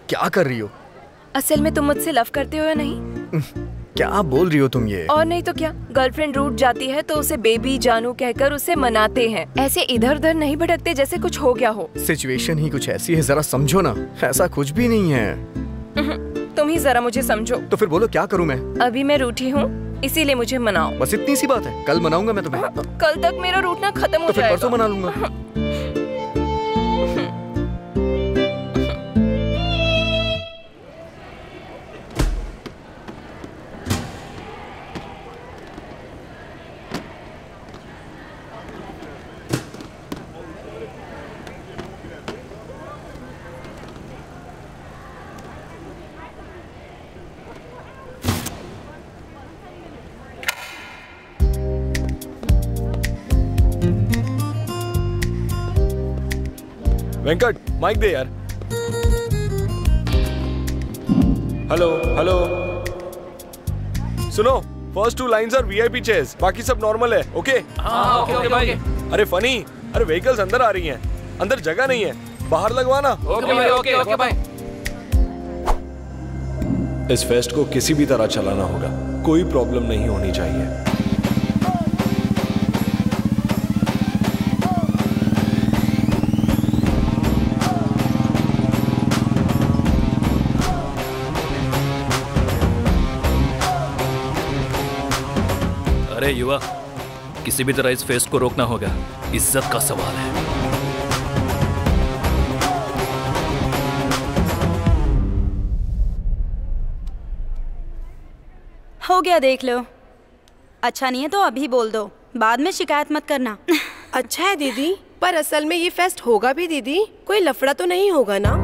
क्या कर रही हो? असल में तुम मुझसे लव करते हो या नहीं? क्या बोल रही हो तुम ये? और नहीं तो क्या, गर्लफ्रेंड रूठ जाती है तो उसे बेबी जानू कहकर उसे मनाते हैं। ऐसे इधर उधर नहीं भटकते जैसे कुछ हो गया हो। सिचुएशन ही कुछ ऐसी है, जरा समझो ना। ऐसा कुछ भी नहीं है। तुम ही जरा मुझे समझो। तो फिर बोलो क्या करूं मैं? अभी मैं रूठी हूँ, इसीलिए मुझे मनाओ। बस इतनी सी बात है। कल मनाऊंगा मैं तुम्हें। कल तक मेरा रूठना खत्म हो तो फिर जाएगा। परसों मना लूंगा। वेंकट, माइक दे यार। हेलो हेलो, सुनो, first 2 lines are VIP chairs, बाकी सब नॉर्मल है। ओके? हाँ, ओके भाई। अरे फनी, अरे व्हीकल्स अंदर आ रही हैं, अंदर जगह नहीं है, बाहर लगवाना। ओके भाई, ओके भाई। इस फेस्ट को किसी भी तरह चलाना होगा, कोई प्रॉब्लम नहीं होनी चाहिए। अरे युवा, किसी भी तरह इस फेस्ट को रोकना होगा, इज्जत का सवाल है। हो गया, देख लो। अच्छा नहीं है तो अभी बोल दो, बाद में शिकायत मत करना। अच्छा है दीदी, पर असल में ये फेस्ट होगा भी दीदी? कोई लफड़ा तो नहीं होगा ना?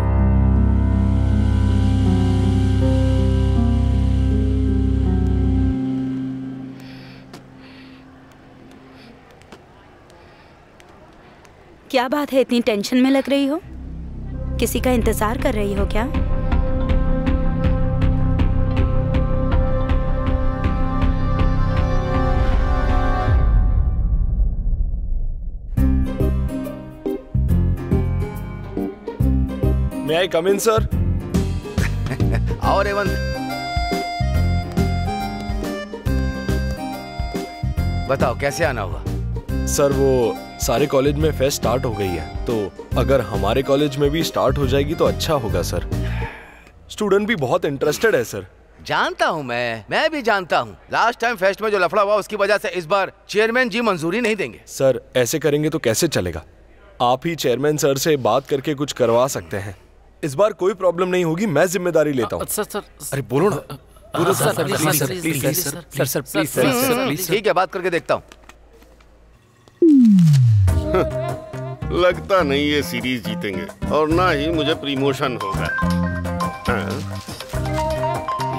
क्या बात है, इतनी टेंशन में लग रही हो? किसी का इंतजार कर रही हो क्या? May I come in, sir? आओ रेवंत, बताओ कैसे आना हुआ? सर वो सारे कॉलेज में फेस्ट स्टार्ट हो गई है, तो अगर हमारे कॉलेज में भी स्टार्ट हो जाएगी तो अच्छा होगा सर। स्टूडेंट भी बहुत इंटरेस्टेड है सर। जानता हूँ, मैं भी जानता हूँ। लास्ट टाइम फेस्ट में जो लफड़ा हुआ उसकी वजह से इस बार चेयरमैन जी मंजूरी नहीं देंगे। सर ऐसे करेंगे तो कैसे चलेगा? आप ही चेयरमैन सर से बात करके कुछ करवा सकते हैं। इस बार कोई प्रॉब्लम नहीं होगी, मैं जिम्मेदारी लेता हूँ। सर अरे बोलो ना। बोलो सर, प्लीज। ठीक है, बात करके देखता हूँ। लगता नहीं ये सीरीज जीतेंगे और ना ही मुझे प्रमोशन होगा।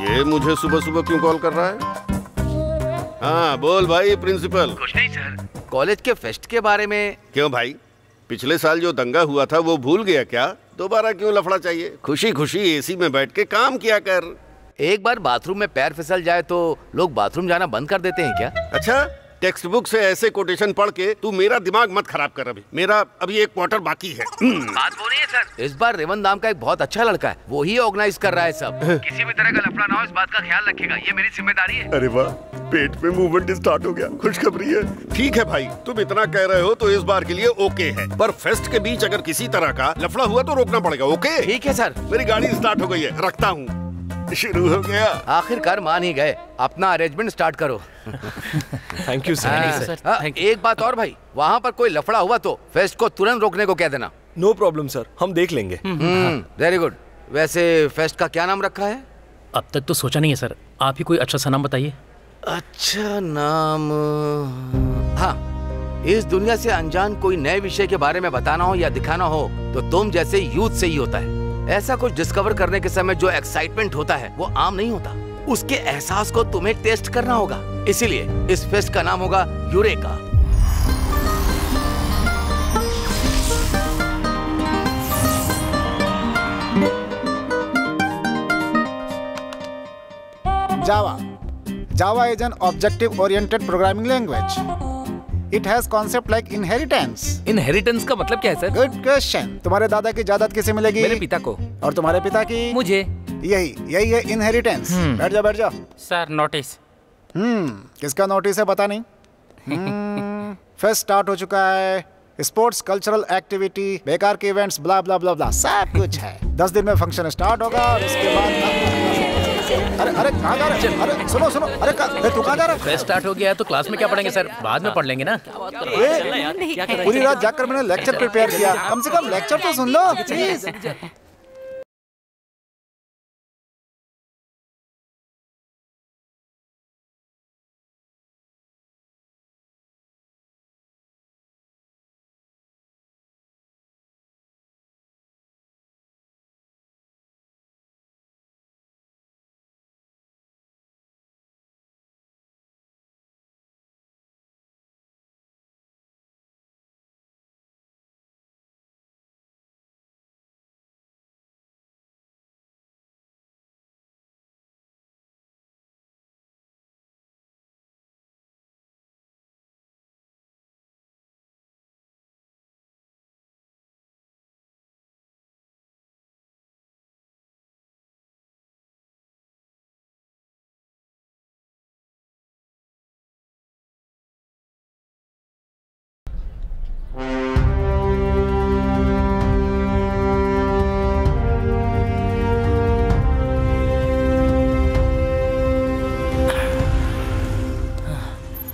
ये मुझे सुबह सुबह क्यों कॉल कर रहा है? हाँ बोल भाई प्रिंसिपल। कुछ नहीं सर, कॉलेज के फेस्ट के बारे में। क्यों भाई, पिछले साल जो दंगा हुआ था वो भूल गया क्या? दोबारा क्यों लफड़ा चाहिए? खुशी खुशी एसी में बैठ के काम किया कर। एक बार बाथरूम में पैर फिसल जाए तो लोग बाथरूम जाना बंद कर देते हैं क्या? अच्छा, टेक्स्ट बुक से ऐसे कोटेशन पढ़ के तू मेरा दिमाग मत खराब कर। मेरा अभी एक क्वार्टर बाकी है। बात वो नहीं है सर, इस बार रेवंत नाम का एक बहुत अच्छा लड़का है, वो ही ऑर्गेनाइज कर रहा है सब। किसी भी तरह का लफड़ा ना हो, इस बात का ख्याल रखेगा, ये मेरी जिम्मेदारी है। अरे वाह, पेट में मूवमेंट स्टार्ट हो गया, खुशखबरी है। ठीक है भाई, तुम इतना कह रहे हो तो इस बार के लिए ओके है, पर फेस्ट के बीच अगर किसी तरह का लफड़ा हुआ तो रोकना पड़ेगा। ओके? ठीक है सर। मेरी गाड़ी स्टार्ट हो गई है, रखता हूँ। शुरू हो गया। आखिरकार मान ही गए, अपना अरेंजमेंट स्टार्ट करो। Thank you sir. एक बात और भाई, वहाँ पर कोई लफड़ा हुआ तो फेस्ट को तुरंत रोकने को कह देना। नो प्रॉब्लम सर, हम देख लेंगे। Very good. वैसे फेस्ट का क्या नाम रखा है? अब तक तो सोचा नहीं है सर, आप ही कोई अच्छा सा नाम बताइए। अच्छा नाम, हाँ, इस दुनिया से अनजान कोई नए विषय के बारे में बताना हो या दिखाना हो तो तुम जैसे यूथ से ही होता है। ऐसा कुछ डिस्कवर करने के समय जो एक्साइटमेंट होता है वो आम नहीं होता, उसके एहसास को तुम्हें टेस्ट करना होगा। इसीलिए इस फेस्ट का नाम होगा eureka. Java. Java is an objective-oriented programming language. It has concept like inheritance. Inheritance का मतलब क्या है सर? Good question. तुम्हारे दादा की जायदाद किसे मिलेगी? मेरे पिता को। और तुम्हारे पिता की? मुझे। यही है इनहेरिटेंस। बैठ जाओ। Sir notice. किसका नोटिस है पता नहीं। फेस्ट स्टार्ट हो चुका है, स्पोर्ट्स कल्चरल एक्टिविटी, बेकार के इवेंट्स, ब्ला ब्ला ब्ला ब्ला, सब कुछ है। 10 दिन में फंक्शन स्टार्ट होगा और उसके बाद अरे कहाँ जा रहे? अरे सुनो अरे तू कहाँ जा रहा है? फेस्ट स्टार्ट हो गया है तो क्लास में क्या पढ़ेंगे सर? बाद में पढ़ लेंगे ना। पूरी रात जाकर मैंने लेक्चर प्रिपेयर किया, कम से कम लेक्चर तो सुन लो प्लीज।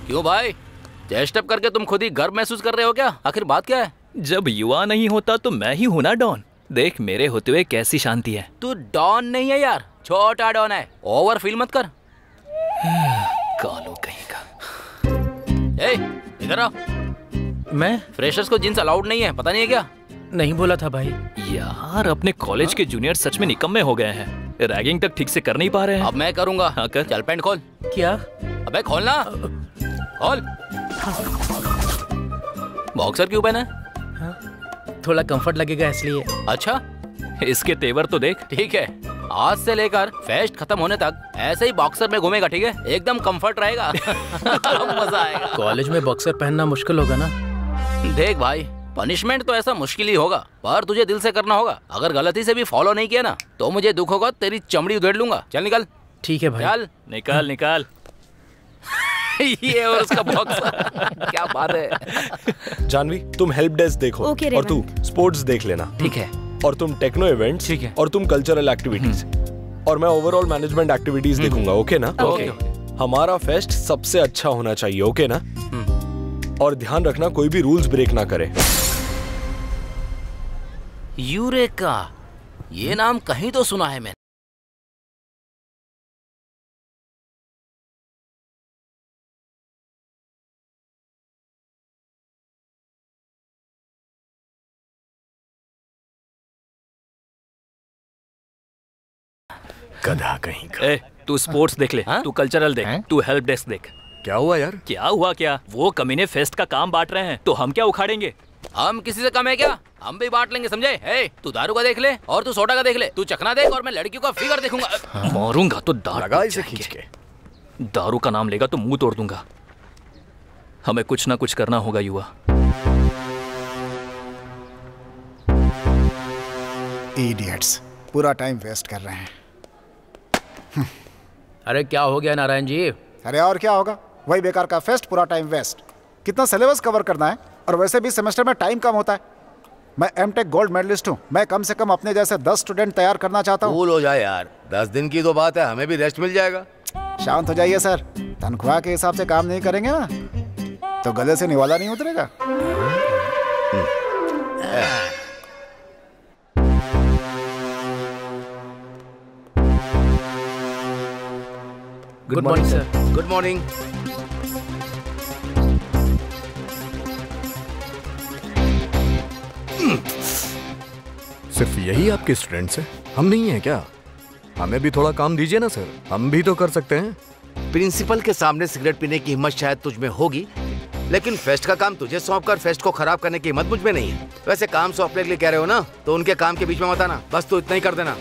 क्यों भाई, चेस्ट अप करके तुम खुद ही गर्व महसूस कर रहे हो क्या? आखिर बात क्या है? जब युवा नहीं होता तो मैं ही हूँ ना डॉन। देख मेरे होते हुए कैसी शांति है। तू डॉन नहीं है यार, छोटा डॉन है। ओवर फील मत कर। कालो कहीं का। ए, इधर आओ। मैं? फ्रेशर्स को जींस अलाउड नहीं है, पता नहीं है क्या? नहीं बोला था भाई। यार अपने कॉलेज के जूनियर सच में निकम्मे हो गए हैं, रैगिंग तक ठीक से कर नहीं पा रहे हैं। अब मैं करूंगा। हाँ कर। चल पैंट खोल। क्या? अबे खोलना। खोल। बॉक्सर क्यों पहना? थोड़ा कंफर्ट लगेगा इसलिए। अच्छा, इसके तेवर तो देख। ठीक है, आज से लेकर फेस्ट खत्म होने तक ऐसे ही बॉक्सर में घूमेगा, ठीक है? एकदम कंफर्ट रहेगा। मजा आएगा। कॉलेज में बॉक्सर पहनना मुश्किल होगा ना? देख भाई, पनिशमेंट तो ऐसा मुश्किल ही होगा, पर तुझे दिल से करना होगा। अगर गलती से भी फॉलो नहीं किया ना तो मुझे दुख होगा, तेरी चमड़ी उधेड़ लूंगा। चल निकल। ठीक है भाई। चल निकाल निकाल। ये और उसका बॉक्स। क्या बात है। जानवी, तुम हेल्प डेस्क देखो। ओके, और तू स्पोर्ट्स देख लेना। ठीक है। और तुम टेक्नो इवेंट्स। ठीक है। और तुम कल्चरल एक्टिविटीज। और मैं ओवरऑल मैनेजमेंट एक्टिविटीज देखूंगा। ओके ना? ओके। हमारा फेस्ट सबसे अच्छा होना चाहिए। ओके ना? और ध्यान रखना कोई भी रूल्स ब्रेक ना करे। यूरेका, ये नाम कहीं तो सुना है मैंने। गधा कहीं का। ए, तू स्पोर्ट्स देख ले। तू कल्चरल देख। तू हेल्प डेस्क देख। क्या हुआ यार? क्या हुआ क्या? वो कमीने फेस्ट का काम बांट रहे हैं तो हम क्या उखाड़ेंगे? हम किसी से कम है क्या? हम भी बांट लेंगे, समझे? हे, तू दारू का देख ले और तू सोडा का देख ले। तू चखना देख और मैं लड़कियों का फिगर देखूंगा। मारूंगा तो दांत लगा इसे खींच के। दारू का नाम लेगा तो मुंह तोड़ दूंगा। हमें कुछ ना कुछ करना होगा युवा। इडियट्स, पूरा टाइम वेस्ट कर रहे हैं। अरे क्या हो गया नारायण जी? अरे और क्या होगा, वही बेकार का फेस्ट, पूरा टाइम वेस्ट। कितना सिलेबस कवर करना है, और वैसे भी सेमेस्टर में टाइम कम होता है। मैं एमटेक गोल्ड मेडलिस्ट हूँ, मैं कम से कम अपने जैसे 10 स्टूडेंट तैयार करना चाहता हूँ। कूल हो जाए यार, 10 दिन की तो बात है, हमें भी रेस्ट मिल जाएगा। शांत हो जाइए सर, तनख्वाह के हिसाब से काम नहीं करेंगे ना तो गले से निवाला नहीं उतरेगा। Good morning sir. Good morning. सिर्फ यही आपके स्टूडेंट्स हैं? हम नहीं हैं क्या? हमें भी थोड़ा काम दीजिए ना सर, हम भी तो कर सकते हैं। प्रिंसिपल के सामने सिगरेट पीने की हिम्मत शायद तुझ में होगी, लेकिन फेस्ट का काम तुझे सौंप कर फेस्ट को खराब करने की हिम्मत मुझ में नहीं है। वैसे काम सौंपने के लिए कह रहे हो ना, तो उनके काम के बीच में मत आना, बस तू इतना ही कर देना।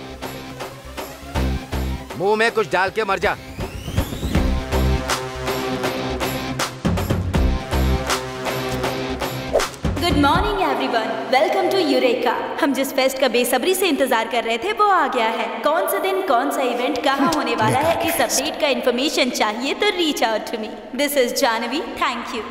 मुंह में कुछ डाल के मर जा। Good morning everyone, welcome to Eureka. हम जिस फेस्ट का बेसब्री से इंतजार कर रहे थे वो आ गया है। कौन सा दिन, कौन सा इवेंट, कहाँ होने वाला है, इस अपडेट का इन्फॉर्मेशन चाहिए तो reach out to me. This is Janvi, thank you.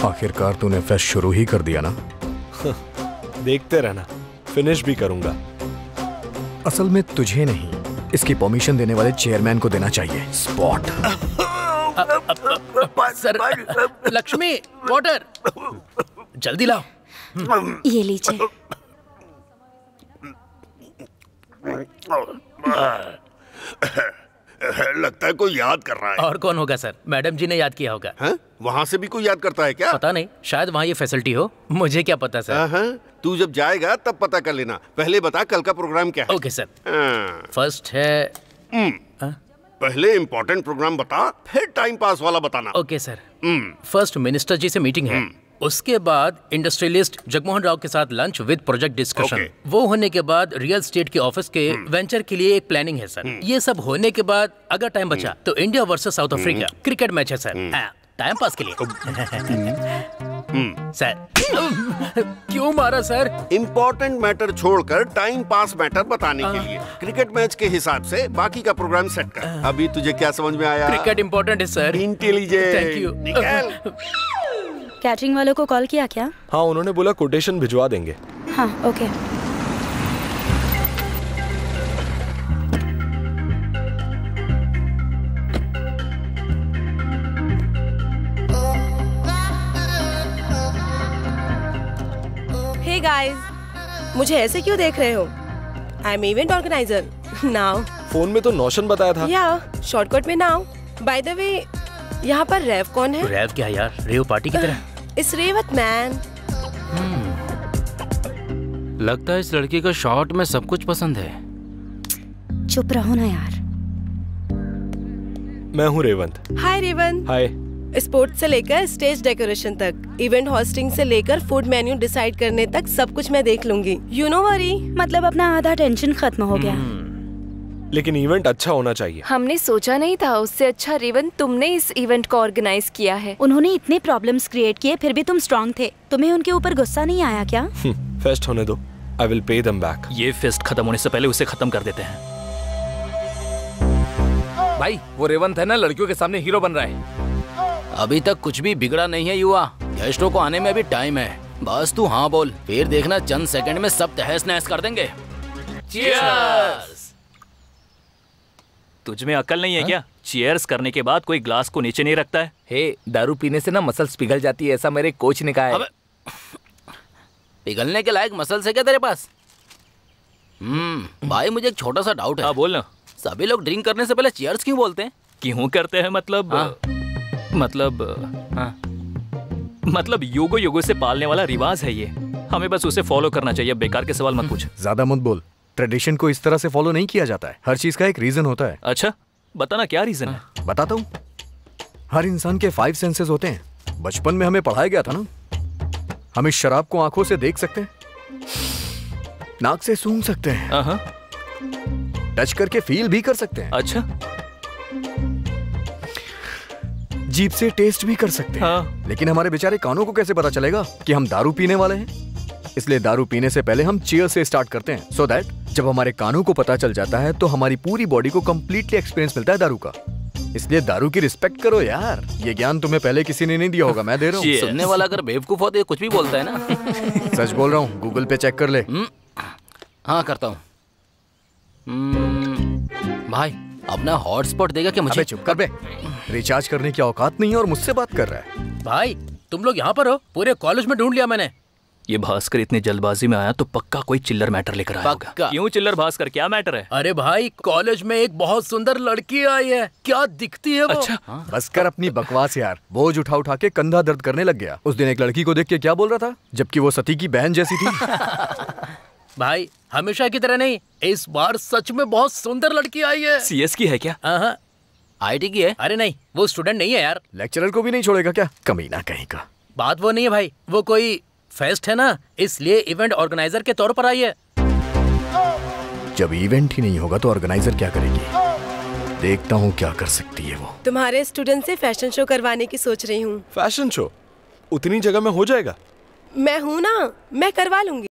आखिरकार तूने फेस्ट शुरू ही कर दिया ना। देखते रहना, फिनिश भी करूंगा। असल में तुझे नहीं, इसकी परमिशन देने वाले चेयरमैन को देना चाहिए स्पॉट। सर, लक्ष्मी वाटर जल्दी लाओ। ये लीजिए। लगता है कोई याद कर रहा है। और कौन होगा सर, मैडम जी ने याद किया होगा। है? वहाँ से भी कोई याद करता है क्या? पता नहीं, शायद वहाँ ये फैसिलिटी हो, मुझे क्या पता सर। तू जब जाएगा तब पता कर लेना। पहले बता कल का प्रोग्राम क्या है? Okay sir. फर्स्ट है पहले इम्पोर्टेंट प्रोग्राम बता, फिर टाइम पास वाला बताना। Okay sir. फर्स्ट मिनिस्टर जी से मीटिंग है, उसके बाद इंडस्ट्रियलिस्ट जगमोहन राव के साथ लंच विद प्रोजेक्ट डिस्कशन। वो होने के बाद रियल स्टेट के ऑफिस के वेंचर के लिए एक प्लानिंग है सर। ये सब होने के बाद अगर टाइम बचा तो India versus south Africa cricket match है सर, टाइम पास के लिए। सर क्यों मारा सर? इम्पोर्टेंट मैटर छोड़कर टाइम पास मैटर बताने के लिए क्रिकेट मैच के हिसाब से बाकी का प्रोग्राम सेट कर। अभी तुझे क्या समझ में आया? क्रिकेट इम्पोर्टेंट है सर। इंटेलिजेंट। Thank you. निकल। कैटरिंग वालों को कॉल किया क्या? हाँ, उन्होंने बोला कोटेशन भिजवा देंगे। हाँ ओके। हे गाइस, मुझे ऐसे क्यों देख रहे हो? I am event organiser now. Phone में तो नौशन बताया था। या शॉर्टकट में नाउ। बाय द वे, यहाँ पर रेव कौन है? रेव क्या यार, रेव पार्टी की तरह। इस रेवत मैन। लगता है इस लड़की को शॉर्ट में सब कुछ पसंद है। चुप रहो ना यार। मैं हूँ रेवंत। हाय रेवंत। हाय। स्पोर्ट्स से लेकर स्टेज डेकोरेशन तक, इवेंट होस्टिंग से लेकर फूड मेन्यू डिसाइड करने तक सब कुछ मैं देख लूंगी। You know worry. मतलब अपना आधा टेंशन खत्म हो गया। लेकिन इवेंट अच्छा होना चाहिए। हमने सोचा नहीं था, उससे अच्छा रेवंत तुमने इस इवेंट को ऑर्गेनाइज किया है। उन्होंने इतने प्रॉब्लम्स क्रिएट किए फिर भी तुम स्ट्रांग थे। तुम्हें उनके ऊपर गुस्सा नहीं आया क्या? फेस्ट होने दो, I will pay them back. ये फेस्ट खत्म होने से पहले उसे खत्म कर देते हैं। भाई वो रेवंत है ना, लड़कियों के सामने हीरो बन रहा है। अभी तक कुछ भी बिगड़ा नहीं है युवा, गेस्टों को आने में अभी टाइम है। बस तू हाँ बोल, फिर देखना चंद सेकंड में सब तहस नहस कर देंगे। चीयर्स। तुझ में अकल नहीं है क्या? चीयर्स करने के बाद कोई ग्लास को नीचे नहीं रखता है। हे, दारू पीने से ना मसल्स पिघल जाती है, ऐसा मेरे कोच ने कहा है। पिघलने के लायक मसल्स है क्या तेरे पास? भाई मुझे एक छोटा सा डाउट है। हाँ बोल ना। सभी लोग ड्रिंक करने से पहले चीयर्स क्यों बोलते हैं? क्यों करते हैं मतलब? मतलब युगो युगो से पालने वाला रिवाज है ये, हमें बस उसे फॉलो करना चाहिए। बेकार के सवाल मत पूछ। ज्यादा मत बोल। ट्रेडिशन को इस तरह से फॉलो नहीं किया जाता है। हर चीज का एक रीजन होता है। अच्छा बताना क्या रीजन है? बताता हूँ। हर इंसान के 5 सेंसेस होते हैं। बचपन में हमें पढ़ाया गया था ना, हम इस शराब को आंखों से देख सकते हैं, नाक से सूंघ सकते हैं, टच करके फील भी कर सकते हैं। अच्छा। जीभ से टेस्ट भी कर सकते हैं। लेकिन हमारे बेचारे कानों को कैसे पता चलेगा कि हम दारू पीने वाले हैं? इसलिए दारू पीने से पहले हम चीयर से स्टार्ट करते हैं, सो दैट जब हमारे कानों को पता चल जाता है तो हमारी पूरी बॉडी को कंप्लीटली एक्सपीरियंस मिलता है दारू का। इसलिए दारू की रिस्पेक्ट करो यार। ये ज्ञान तुम्हें पहले किसी ने नहीं दिया होगा, मैं दे रहा हूँ। सुनने वाला अगर बेवकूफ हो तो कुछ भी बोलता है ना। सच बोल रहा हूँ, गूगल पे चेक कर ले। हाँ करता हूँ। भाई अपना हॉटस्पॉट देगा क्या मुझे? अबे चुप कर बे, रिचार्ज करने की औकात नहीं है और मुझसे बात कर रहा है। भाई तुम लोग यहाँ पर हो? पूरे कॉलेज में ढूंढ लिया मैंने। ये भास्कर इतनी जल्दबाजी में आया तो पक्का कोई चिल्लर मैटर लेकर आया होगा। क्यों चिल्लर भास्कर, क्या मैटर है? अरे भाई, कॉलेज में एक बहुत सुंदर लड़की आई है। क्या दिखती है वो? अच्छा, बस कर अपनी बकवास यार। बोझ उठा उठा के कंधा दर्द करने लग गया। उस दिन एक लड़की को देख के क्या बोल रहा था, जबकि वो सती की बहन जैसी थी। भाई हमेशा की तरह नहीं, इस बार सच में बहुत सुंदर लड़की आई है। CS की है क्या? IT की है। अरे नहीं, वो स्टूडेंट नहीं है यार। लेक्चरर को भी नहीं छोड़ेगा क्या? कमीना कहीं का। बात वो नहीं है भाई, वो कोई फेस्ट है ना, इसलिए इवेंट ऑर्गेनाइजर के तौर पर आई है। जब इवेंट ही नहीं होगा तो ऑर्गेनाइजर क्या करेगी? देखता हूँ क्या कर सकती है वो। तुम्हारे स्टूडेंट से फैशन शो करवाने की सोच रही हूँ। फैशन शो उतनी जगह में हो जाएगा? मैं हूँ ना, मैं करवा लूंगी।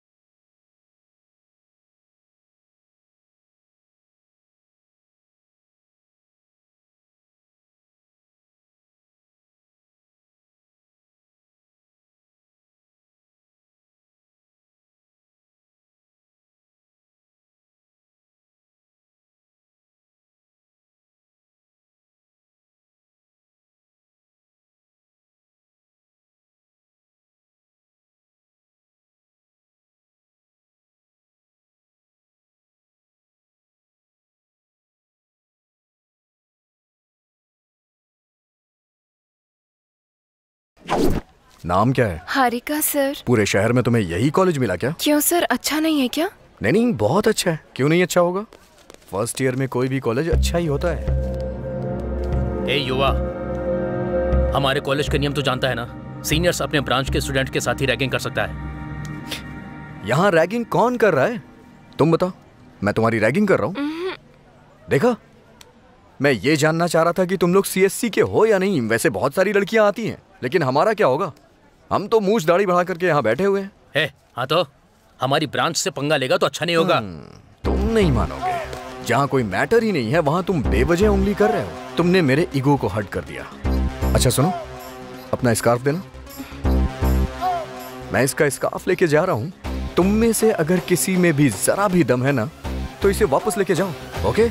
नाम क्या है? हारिका सर। पूरे शहर में तुम्हें यही कॉलेज मिला क्या? क्यों सर, अच्छा नहीं है क्या? नहीं नहीं, बहुत अच्छा है। क्यों नहीं अच्छा होगा? फर्स्ट ईयर में कोई भी कॉलेज अच्छा ही होता है। ए युवा, हमारे कॉलेज के नियम तो जानता है ना, सीनियर्स अपने ब्रांच के स्टूडेंट के साथ ही रैगिंग कर सकता है। यहाँ रैगिंग कौन कर रहा है? तुम बताओ। मैं तुम्हारी रैगिंग कर रहा हूँ? देखा, मैं ये जानना चाह रहा था कि तुम लोग CSC के हो या नहीं। वैसे बहुत सारी लड़कियां आती हैं, लेकिन हमारा क्या होगा? हम तो मूछ दाढ़ी बढ़ा करके यहाँ बैठे हुए हैं। हाँ तो हमारी ब्रांच से पंगा लेगा तो अच्छा नहीं होगा। तुम नहीं मानोगे, जहाँ कोई मैटर ही नहीं है वहाँ तुम बेवजह उंगली कर रहे हो। तुमने मेरे ईगो को हर्ट कर दिया। अच्छा सुनो, अपना स्कार्फ देना। मैं इसका स्कार्फ लेके जा रहा हूँ। तुम में से अगर किसी में भी जरा भी दम है ना, तो इसे वापस लेके जाओ। ओके?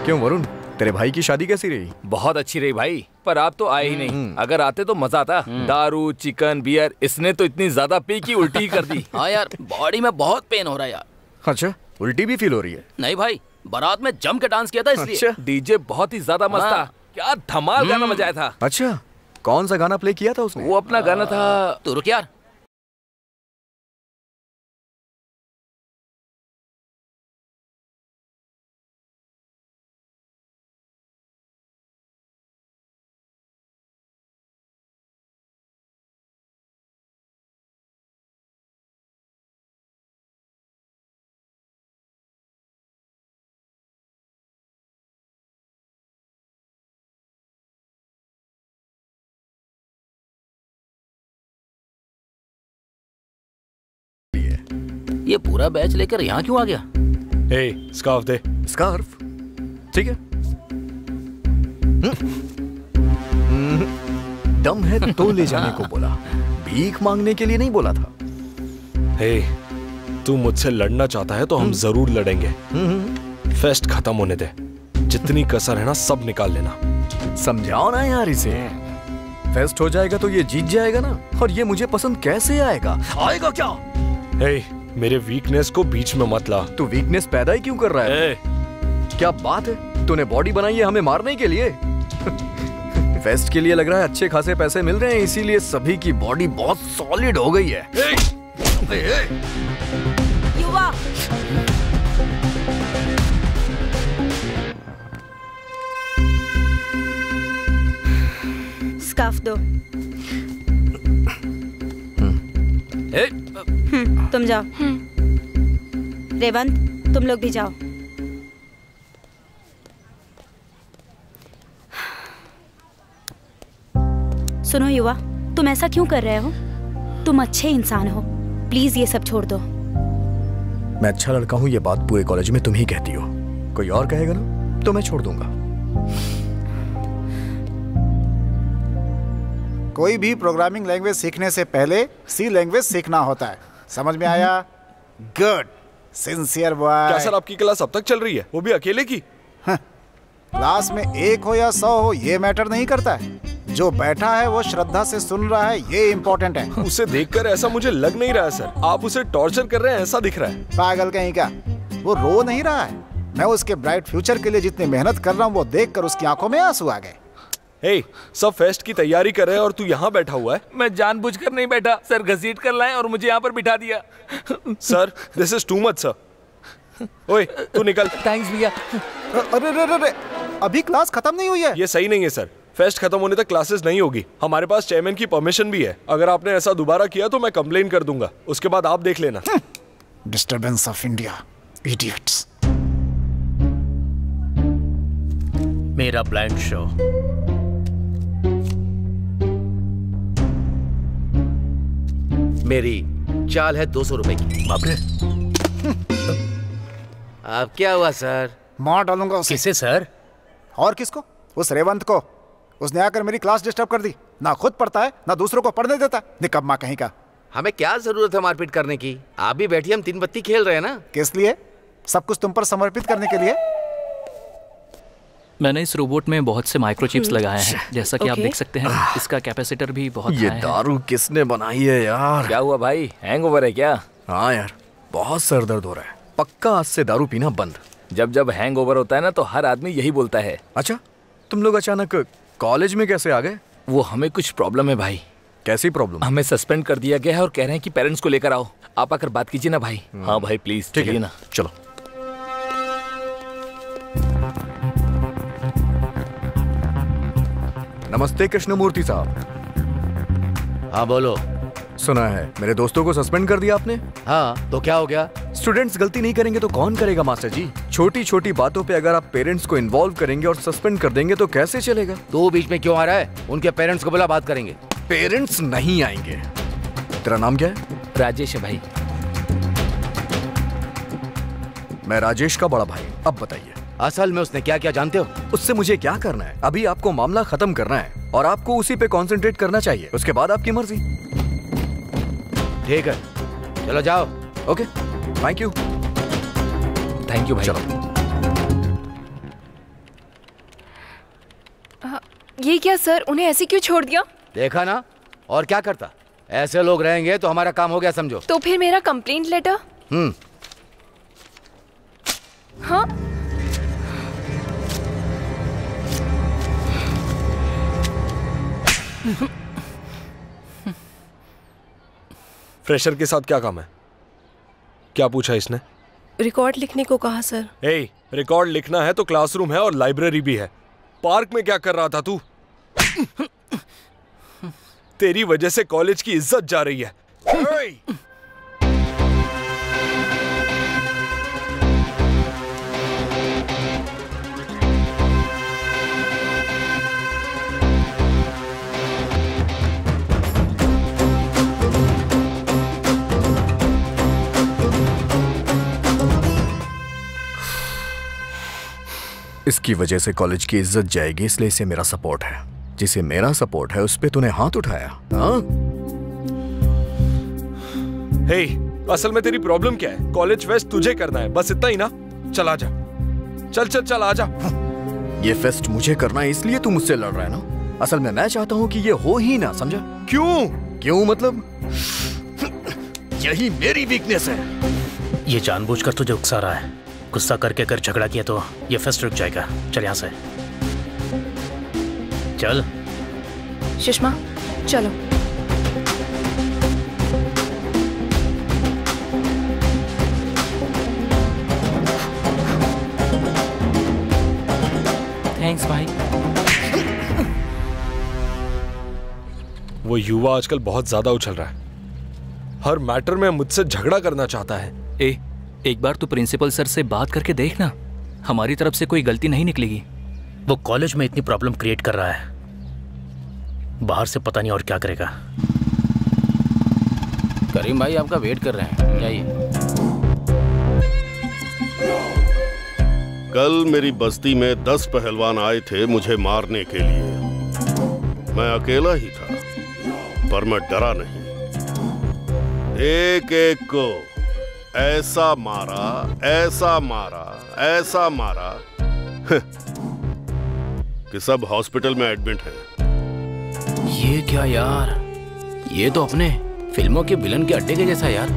क्यों वरुण, तेरे भाई की शादी कैसी रही? बहुत अच्छी रही भाई, पर आप तो आए ही नहीं। अगर आते तो मजा आता। दारू, चिकन, बियर, इसने तो इतनी ज्यादा पी की उल्टी ही कर दी। हाँ यार, बॉडी में बहुत पेन हो रहा है यार। अच्छा, उल्टी भी फील हो रही है? नहीं भाई, बारात में जम के डांस किया था इसलिए। अच्छा। डीजे बहुत ही ज्यादा मस्त था। क्या धमाल गाना बजाया था। अच्छा, कौन सा गाना प्ले किया था उसने? वो अपना गाना था, तू रुक यार। ये पूरा बैच लेकर यहाँ क्यों आ गया? स्कार्फ दे। स्कार्फ? ठीक है। दम है तो ले जाने को बोला, भीख मांगने के लिए नहीं बोला था। तू मुझसे लड़ना चाहता है तो हम जरूर लड़ेंगे। फेस्ट खत्म होने दे, जितनी कसर है ना सब निकाल लेना। समझाओ ना यार इसे। फेस्ट हो जाएगा तो ये जीत जाएगा ना, और ये मुझे पसंद कैसे आएगा? आएगा क्या? मेरे वीकनेस को बीच में मत ला। तू वीकनेस पैदा ही क्यों कर रहा है? क्या बात है, तूने बॉडी बनाई है हमें मारने के लिए? फेस्ट के लिए लग रहा है अच्छे खासे पैसे मिल रहे हैं, इसीलिए सभी की बॉडी बहुत सॉलिड हो गई है। युवा, स्कार्फ दो। तुम जाओ। रेवंत, तुम लोग भी जाओ। सुनो युवा, तुम ऐसा क्यों कर रहे हो? तुम अच्छे इंसान हो, प्लीज ये सब छोड़ दो। मैं अच्छा लड़का हूँ, ये बात पूरे कॉलेज में तुम ही कहती हो। कोई और कहेगा ना तो मैं छोड़ दूंगा। कोई भी प्रोग्रामिंग लैंग्वेज सीखने से पहले सी लैंग्वेज सीखना होता है। समझ में आया? Good, sincere boy. क्या सर आपकी क्लास अब तक चल रही है, वो भी अकेले की? क्लास में 1 हो या 100 हो ये मैटर नहीं करता है। जो बैठा है वो श्रद्धा से सुन रहा है, ये इम्पोर्टेंट है। उसे देखकर ऐसा मुझे लग नहीं रहा है सर, आप उसे टॉर्चर कर रहे हैं ऐसा दिख रहा है। पागल कहीं का, वो रो नहीं रहा है। मैं उसके ब्राइट फ्यूचर के लिए जितनी मेहनत कर रहा हूँ वो देखकर उसकी आंखों में आंसू आ गए। हे, सब फेस्ट की तैयारी कर रहे हैं और तू यहाँ बैठा हुआ है। मैं जानबूझकर नहीं बैठा सर, घसीट कर लाए और मुझे यहाँ पर बिठा दिया। Sir this is too much sir. ओए तू निकल। थैंक्स भैया। अरे अभी क्लास खत्म नहीं हुई है। ये सही नहीं है सर, फेस्ट खत्म होने तक क्लासेस नहीं होगी। हमारे पास चेयरमैन की परमिशन भी है। अगर आपने ऐसा दोबारा किया तो मैं कंप्लेन कर दूंगा, उसके बाद आप देख लेना। Disturbance of India, idiots. मेरा ब्लाइंड शो। मेरी चाल है 200 रुपए की। बाप रे। अब क्या हुआ सर? मार डालूंगा उसे। किसे सर? और किसको? उस रेवंत को। उसने आकर मेरी क्लास डिस्टर्ब कर दी। ना खुद पढ़ता है ना दूसरों को पढ़ने देता। निकम्मा कहीं का। हमें क्या जरूरत है मारपीट करने की? आप भी बैठिए, हम 3 बत्ती खेल रहे हैं ना। किस लिए? सब कुछ तुम पर समर्पित करने के लिए। मैंने इस रोबोट में बहुत से माइक्रोचिप्स लगाए हैं, जैसा कि आप देख सकते हैं। इसका कैपेसिटर भी बहुत ये हाई दारू किसने बनाई है यार? क्या हुआ भाई, हैंगओवर है क्या? हाँ यार, बहुत सर दर्द हो रहा है। पक्का आज से दारू पीना बंद। जब जब हैंगओवर होता है ना तो हर आदमी यही बोलता है। अच्छा, तुम लोग अचानक कॉलेज में कैसे आ गए? वो हमें कुछ प्रॉब्लम है भाई। कैसी प्रॉब्लम? हमें सस्पेंड कर दिया गया है और कह रहे हैं कि पेरेंट्स को लेकर आओ। आप आकर बात कीजिए ना भाई। हाँ भाई प्लीज, ठीक है ना। चलो। नमस्ते कृष्णमूर्ति साहब। हाँ बोलो। सुना है मेरे दोस्तों को सस्पेंड कर दिया आपने? हाँ तो क्या हो गया? स्टूडेंट्स गलती नहीं करेंगे तो कौन करेगा मास्टर जी? छोटी छोटी बातों पे अगर आप पेरेंट्स को इन्वॉल्व करेंगे और सस्पेंड कर देंगे तो कैसे चलेगा? तो बीच में क्यों आ रहा है? उनके पेरेंट्स को बुला, बात करेंगे। पेरेंट्स नहीं आएंगे। तेरा नाम क्या है? राजेश है भाई। मैं राजेश का बड़ा भाई। अब बताइए असल में उसने क्या क्या जानते हो? उससे मुझे क्या करना है? अभी आपको मामला खत्म करना है और आपको उसी पे कंसंट्रेट करना चाहिए। उसके बाद आपकी मर्जी। ठीक है, चलो जाओ। Okay, thank you. Thank you भाई। चलो। ये क्या सर, उन्हें ऐसे क्यों छोड़ दिया? देखा ना, और क्या करता? ऐसे लोग रहेंगे तो हमारा काम हो गया समझो। तो फिर मेरा कंप्लेंट लेटर? हाँ, फ्रेशर के साथ क्या काम है? क्या पूछा इसने? रिकॉर्ड लिखने को कहा सर। ए, रिकॉर्ड लिखना है तो क्लासरूम है और लाइब्रेरी भी है। पार्क में क्या कर रहा था तू? तेरी वजह से कॉलेज की इज्जत जा रही है। इसकी वजह से कॉलेज की इज्जत जाएगी, इसलिए इसे मेरा सपोर्ट है। जिसे मेरा सपोर्ट है उस पे तूने हाथ उठाया। हाँ? हे, असल में तेरी प्रॉब्लम क्या है? कॉलेज फेस्ट तुझे करना है, बस इतना ही ना? चल आजा, चल चल चल आजा। ये फेस्ट मुझे करना है इसलिए तू मुझसे लड़ रहा है ना? असल में मैं चाहता हूँ कि ये हो ही ना, समझा? क्यों? क्यों मतलब यही मेरी वीकनेस है। ये जानबूझकर तुझे उकसा रहा है। गुस्सा करके अगर झगड़ा किया तो ये फेस्ट रुक जाएगा। चल यहाँ से चल। सुषमा चलो। थैंक्स भाई। वो युवा आजकल बहुत ज्यादा उछल रहा है। हर मैटर में मुझसे झगड़ा करना चाहता है। एक बार तो प्रिंसिपल सर से बात करके देखना, हमारी तरफ से कोई गलती नहीं निकलेगी। वो कॉलेज में इतनी प्रॉब्लम क्रिएट कर रहा है, बाहर से पता नहीं और क्या करेगा। करीम भाई आपका वेट कर रहे हैं, जाइए। कल मेरी बस्ती में 10 पहलवान आए थे मुझे मारने के लिए। मैं अकेला ही था। पर मैं डरा नहीं। एक एक को ऐसा मारा, ऐसा मारा, ऐसा मारा कि सब हॉस्पिटल में एडमिट हैं। ये क्या यार, ये तो अपने फिल्मों के विलन के अड्डे के जैसा यार।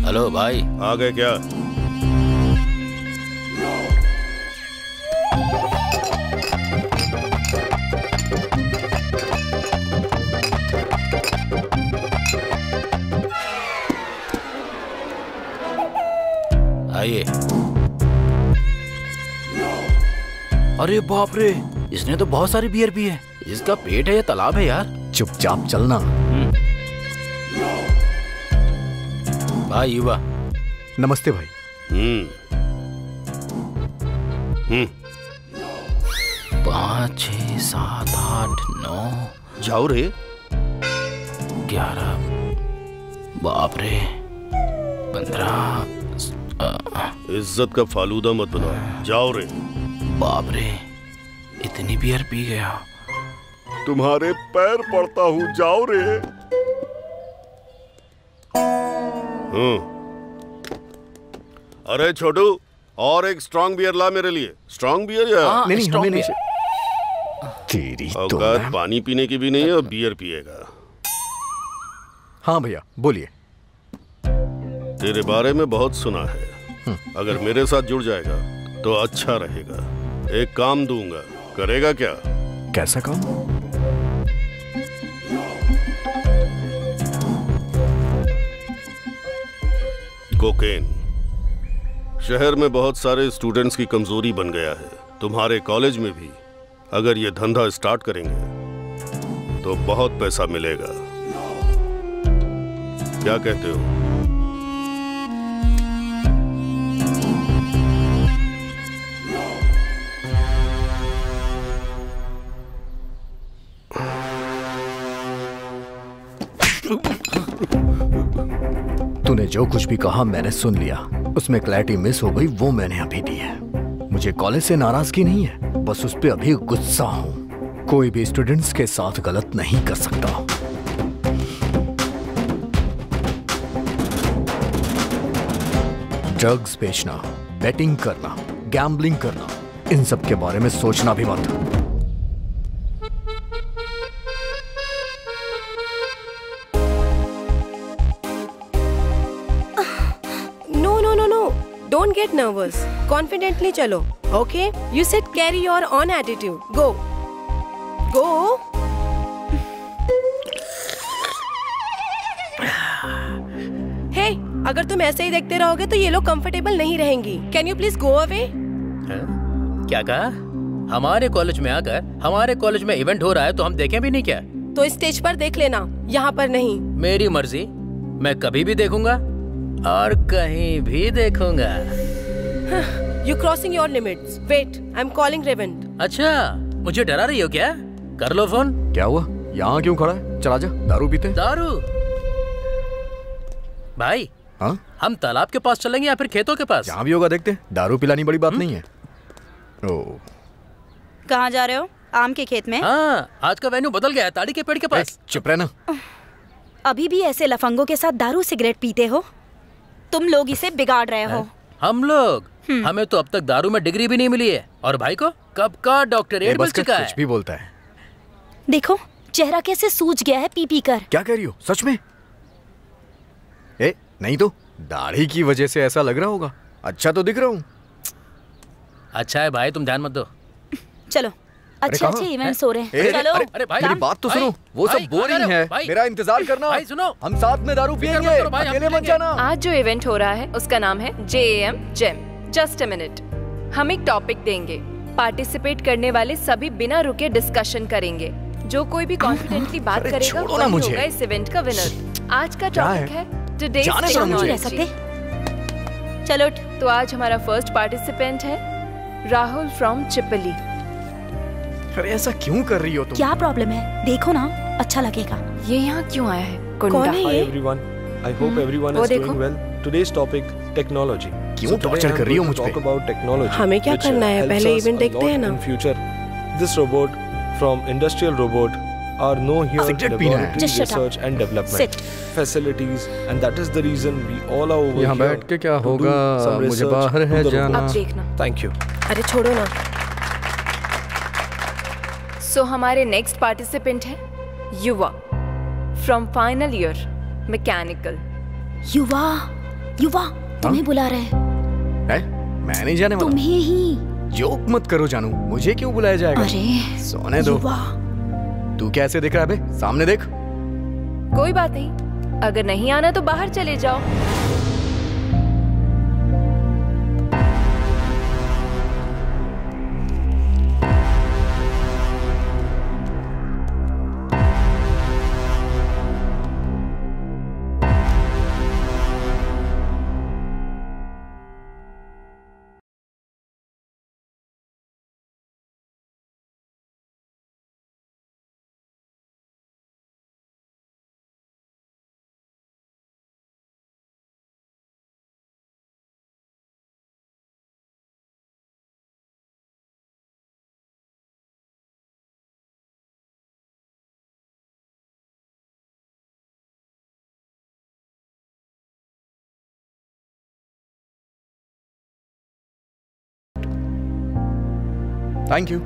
हेलो भाई, आ गए क्या? आइए। अरे बाप रे, इसने तो बहुत सारी बियर पी है। इसका पेट है या तालाब है यार? चुपचाप चलना। भाई युवा। नमस्ते भाई। 5, 6, 7, 8, 9। जाओ रे। 11। बाप रे। 15। इज्जत का फालूदा मत बनाओ, जाओ रे। बाप रे, इतनी बियर पी गया। तुम्हारे पैर पड़ता हूँ, जाओ रे। अरे छोटू, और एक स्ट्रॉन्ग बियर ला मेरे लिए। स्ट्रॉन्ग बियर या नहीं, हमें नहीं। तेरी तो पानी पीने की भी नहीं है और बियर पिएगा। हाँ भैया बोलिए। तेरे बारे में बहुत सुना है, अगर मेरे साथ जुड़ जाएगा तो अच्छा रहेगा। एक काम दूंगा, करेगा क्या? कैसा काम? कोकेन। शहर में बहुत सारे स्टूडेंट्स की कमजोरी बन गया है। तुम्हारे कॉलेज में भी अगर ये धंधा स्टार्ट करेंगे तो बहुत पैसा मिलेगा। क्या कहते हो? तूने जो कुछ भी कहा मैंने सुन लिया। उसमें क्लैरिटी मिस हो गई, वो मैंने अभी दी है। मुझे कॉलेज से नाराजगी नहीं है, बस उस पे अभी गुस्सा हूं। कोई भी स्टूडेंट्स के साथ गलत नहीं कर सकता। ड्रग्स बेचना, बेटिंग करना, गैम्बलिंग करना, इन सब के बारे में सोचना भी मत। Don't get nervous. Confidently चलो. Okay? You said carry your own attitude. Go. Go. Hey, अगर तुम ऐसे ही देखते रहोगे तो ये लोग कंफर्टेबल नहीं रहेंगी. Can you please go away? क्या कहा? हमारे कॉलेज में आकर हमारे कॉलेज में इवेंट हो रहा है तो हम देखें भी नहीं क्या? तो स्टेज पर देख लेना, यहाँ पर नहीं। मेरी मर्जी, मैं कभी भी देखूंगा और कहीं भी देखूंगा। You crossing your limits. Wait, I'm calling Revent. अच्छा, मुझे डरा रही हो क्या? कर लो फोन। क्या हुआ? यहाँ क्यों खड़ा है? चला जा, दारू पीते। दारू? भाई, हाँ? हम तालाब के पास चलेंगे या फिर खेतों के पास? जहाँ भी होगा देखते। दारू पिलानी बड़ी बात नहीं है। ओ, कहाँ जा रहे हो? आम के खेत में? हाँ, आज का वेन्यू बदल गया है, ताड़ी के पेड़ के पास। चुप रहना। अभी भी ऐसे लफंगों के साथ दारू सिगरेट पीते हो? तुम लोग इसे बिगाड़ रहे हो। हम लोग? हमें तो अब तक दारू में डिग्री भी नहीं मिली है। और भाई को कब का डॉक्टरेट मिल चुका है। कुछ भी बोलता है। देखो चेहरा कैसे सूज गया है पी पी कर। क्या कह रही हो? सच में? ए, नहीं तो दाढ़ी की वजह से ऐसा लग रहा होगा। अच्छा तो दिख रहा हूँ। अच्छा है भाई, तुम ध्यान मत दो। चलो, अच्छे अच्छे इवेंट्स हो रहे हैं। चलो। अरे भाई, मेरी बात तो सुनो। वो सब बोरिंग है। मेरा इंतजार करना। भाई सुनो, हम साथ में दारू पियेंगे, अकेले मत जाना। आज जो इवेंट हो रहा है उसका नाम है JAM JAM. Just a minute, हम एक टॉपिक देंगे। पार्टिसिपेट करने वाले सभी बिना रुके डिस्कशन करेंगे। जो कोई भी कॉन्फिडेंटली बात करेगा वही होगा इस इवेंट का विनर। आज का टॉपिक है टुडेज टेक्नोलॉजी। चलो, तो आज हमारा फर्स्ट पार्टिसिपेंट है राहुल फ्रॉम चिपली। अरे ऐसा क्यों कर रही हो तुम? क्या प्रॉब्लम है? देखो ना, अच्छा लगेगा। ये यहाँ क्यों आया है? कौन है Hi ये? everyone. I hope everyone is doing well. Today's topic technology. क्यों टॉर्चर कर रही हो मुझ पे? Talk about technology. हमें क्या करना है? पहले इवेंट देखते हैं ना। In future, this robot from industrial robot are no here Cigarette पीना है। laboratory Just shut up. research and development Sit. facilities, and that is the reason we all are over यहाँ here बैठ के क्या to do होगा? some मुझे research बाहर है to the जाना। अब robots. देखना। Thank you. अरे छोड़ो ना। सो हमारे नेक्स्ट पार्टिसिपेंट है युवा फ्रॉम फाइनल ईयर मैकेनिकल। युवा, युवा तुम्हें बुला रहे हैं। मैं नहीं जाने वाला। तुम्हें ही। जोक मत करो जानू, मुझे क्यों बुलाया जाएगा? अरे सोने दो। युवा। तू कैसे दिख रहा है बे? सामने देख। कोई बात नहीं, अगर नहीं आना तो बाहर चले जाओ। Thank you.